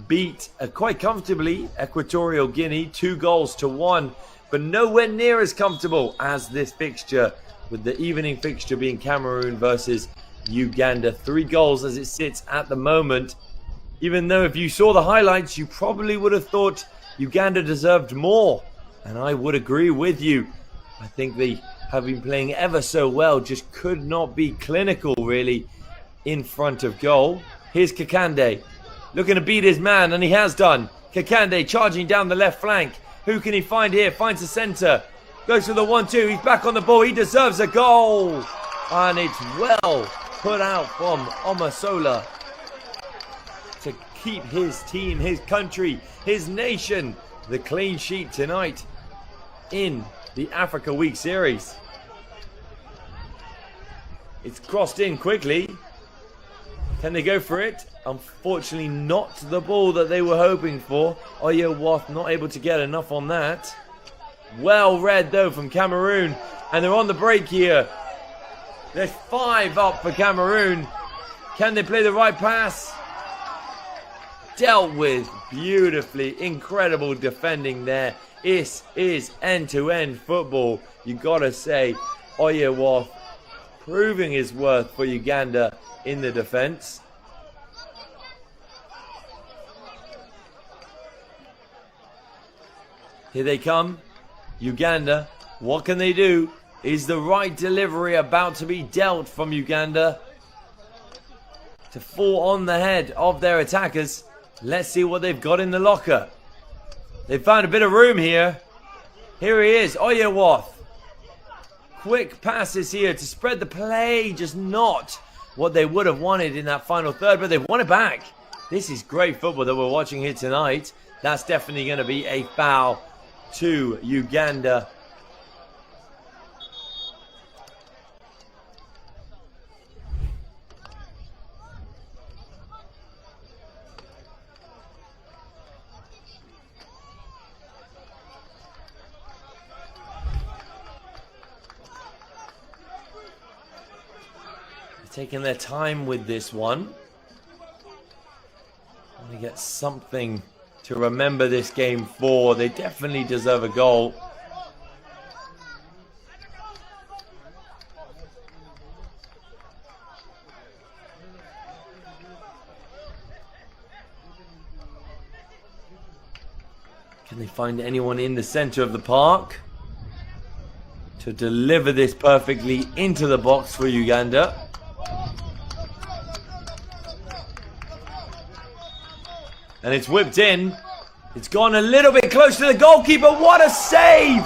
beat quite comfortably Equatorial Guinea. 2-1. But nowhere near as comfortable as this fixture, with the evening fixture being Cameroun versus Uganda. 3 goals as it sits at the moment. Even though if you saw the highlights, you probably would have thought Uganda deserved more. And I would agree with you. I think they have been playing ever so well. Just could not be clinical, really, in front of goal. Here's Kakande. Looking to beat his man, and he has done. Kakande charging down the left flank. Who can he find here? Finds the centre. Goes for the 1-2. He's back on the ball. He deserves a goal. And it's well put out from Omasola to keep his team, his country, his nation the clean sheet tonight in the Africa Week series. It's crossed in quickly. Can they go for it? Unfortunately not the ball that they were hoping for. Oyewath not able to get enough on that. Well read though from Cameroon, and they're on the break here. There's 5 up for Cameroon. Can they play the right pass? Dealt with beautifully. Incredible defending there. This is end-to-end football. You gotta say, Oyewath proving his worth for Uganda in the defense. Here they come. Uganda, what can they do? Is the right delivery about to be dealt from Uganda to fall on the head of their attackers? Let's see what they've got in the locker. They found a bit of room here. Here he is, Oyewath. Quick passes here to spread the play, just not what they would have wanted in that final third, but they've won it back. This is great football that we're watching here tonight. That's definitely going to be a foul to Uganda. They're taking their time with this one. to get something to remember this game for. They definitely deserve a goal. Can they find anyone in the center of the park to deliver this perfectly into the box for Uganda? And it's whipped in. It's gone a little bit close to the goalkeeper. What a save!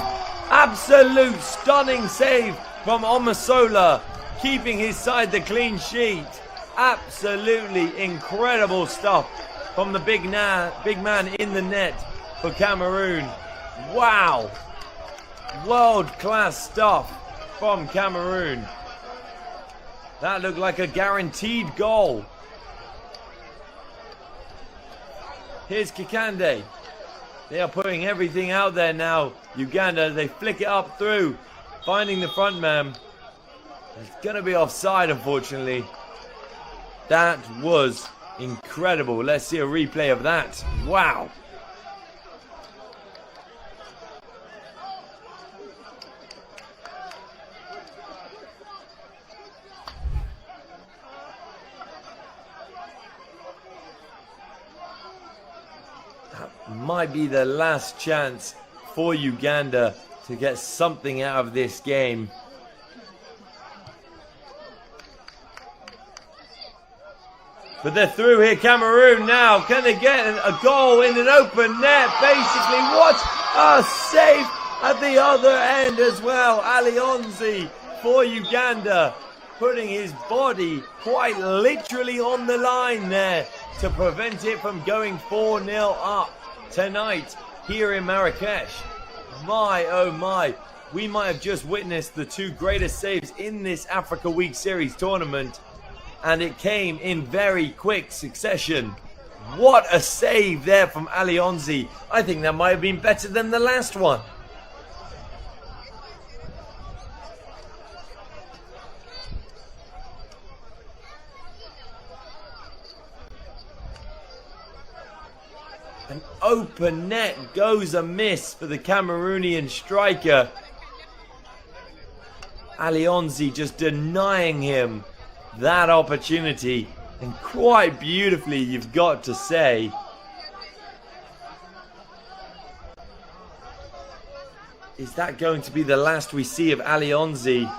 Absolute stunning save from Omasola, keeping his side the clean sheet. Absolutely incredible stuff from the big man in the net for Cameroon. Wow. World-class stuff from Cameroon. That looked like a guaranteed goal. Here's Kikande. They are putting everything out there now. Uganda, they flick it up through, finding the front man. It's going to be offside, unfortunately. That was incredible. Let's see a replay of that. Wow. Might be the last chance for Uganda to get something out of this game. But they're through here, Cameroon now. Can they get a goal in an open net? Basically, what a save at the other end as well. Alionzi for Uganda, putting his body quite literally on the line there to prevent it from going 4-0 up. Tonight, here in Marrakech. My, oh my, we might have just witnessed the two greatest saves in this Africa Week Series tournament, and it came in very quick succession. What a save there from Alionzi. I think that might have been better than the last one. An open net goes amiss for the Cameroonian striker. Alionzi just denying him that opportunity, and quite beautifully, you've got to say. Is that going to be the last we see of Alionzi?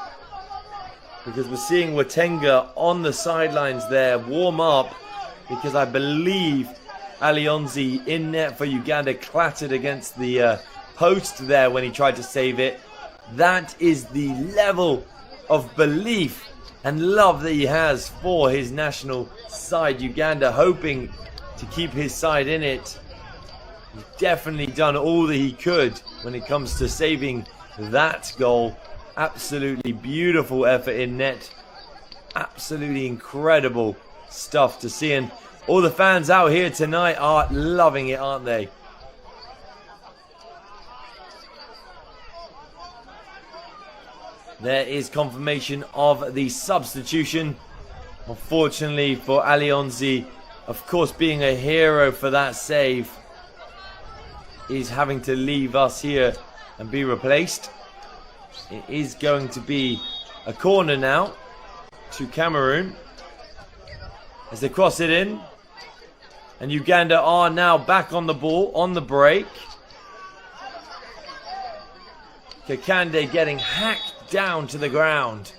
Because we're seeing Watenga on the sidelines there warm up, because I believe Alionzi in net for Uganda clattered against the post there when he tried to save it. That is the level of belief and love that he has for his national side, Uganda, hoping to keep his side in it. He's definitely done all that he could when it comes to saving that goal. Absolutely beautiful effort in net. Absolutely incredible stuff to see. And all the fans out here tonight are loving it, aren't they? There is confirmation of the substitution. Unfortunately for Alionzi, of course being a hero for that save, is having to leave us here and be replaced. It is going to be a corner now to Cameroon as they cross it in. And Uganda are now back on the ball, on the break. Kikande getting hacked down to the ground,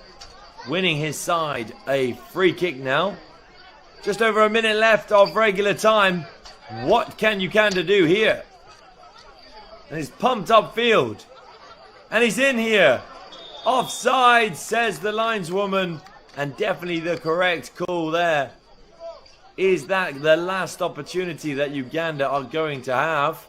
winning his side a free kick now. Just over a minute left of regular time. What can Uganda do here? And he's pumped up field. And he's in here. Offside, says the lineswoman. And definitely the correct call there. Is that the last opportunity that Uganda are going to have?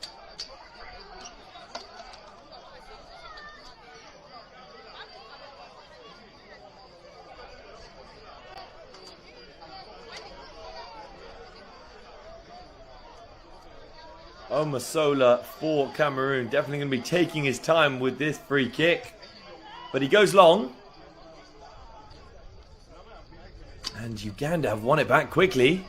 Omasola for Cameroon. Definitely going to be taking his time with this free kick. But he goes long. And Uganda have won it back quickly.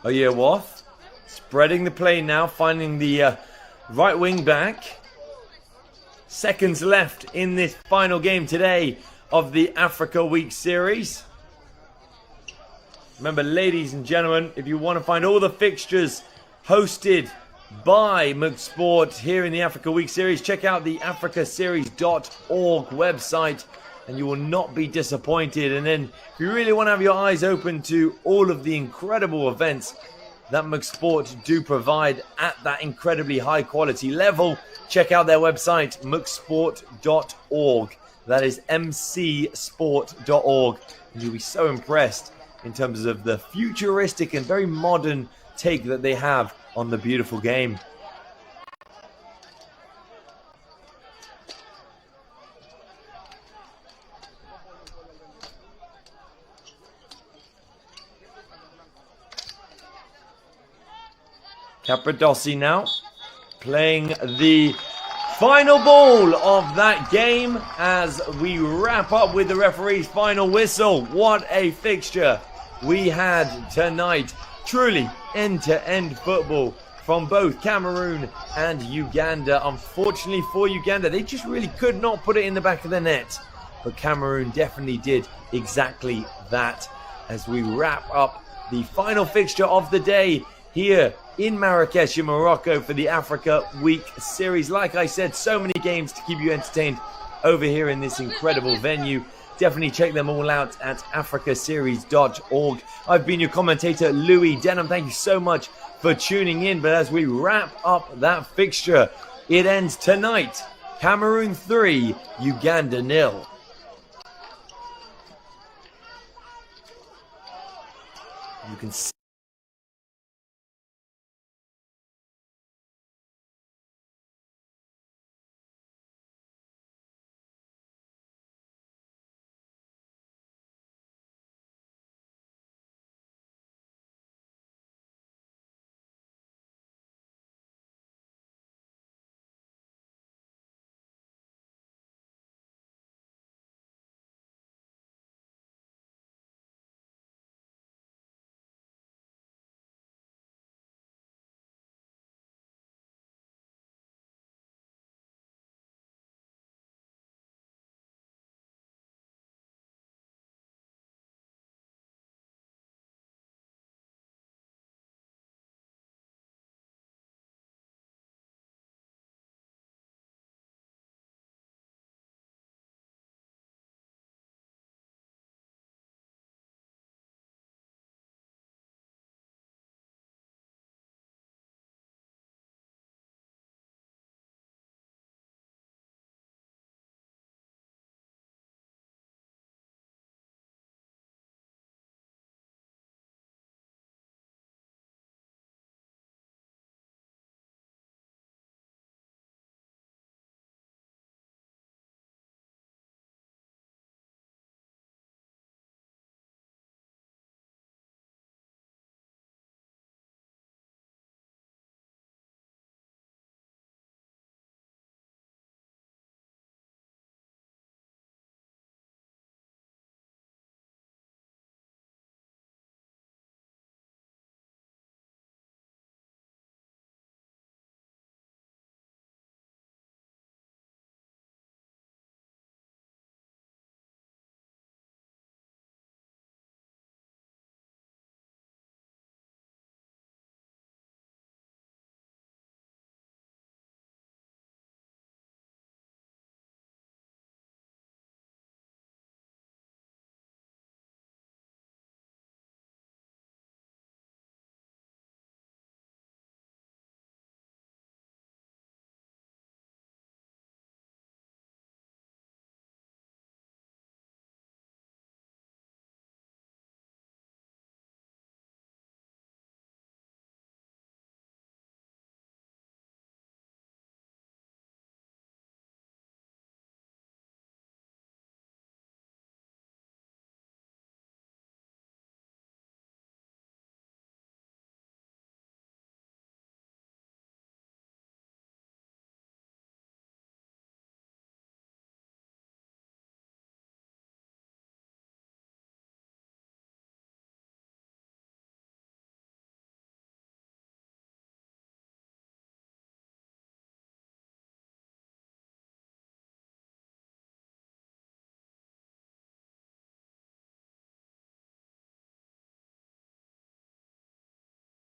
Oyewoth spreading the play now, finding the right wing back. Seconds left in this final game today of the Africa Week Series. Remember, ladies and gentlemen, if you want to find all the fixtures hosted by McSport here in the Africa Week Series, check out the africaseries.org website and you will not be disappointed. And then if you really want to have your eyes open to all of the incredible events that McSport do provide at that incredibly high quality level, check out their website, mcsport.org. That is mcsport.org. And you'll be so impressed in terms of the futuristic and very modern take that they have on the beautiful game. Capradossi now playing the final ball of that game as we wrap up with the referee's final whistle. What a fixture we had tonight. Truly end-to-end football from both Cameroon and Uganda. Unfortunately for Uganda, they just really could not put it in the back of the net. But Cameroon definitely did exactly that as we wrap up the final fixture of the day here in Marrakech in Morocco for the Africa Week Series. Like I said, so many games to keep you entertained over here in this incredible venue. Definitely check them all out at africaseries.org. I've been your commentator, Louis Denham. Thank you so much for tuning in. But as we wrap up that fixture, it ends tonight. Cameroon 3, Uganda 0. You can see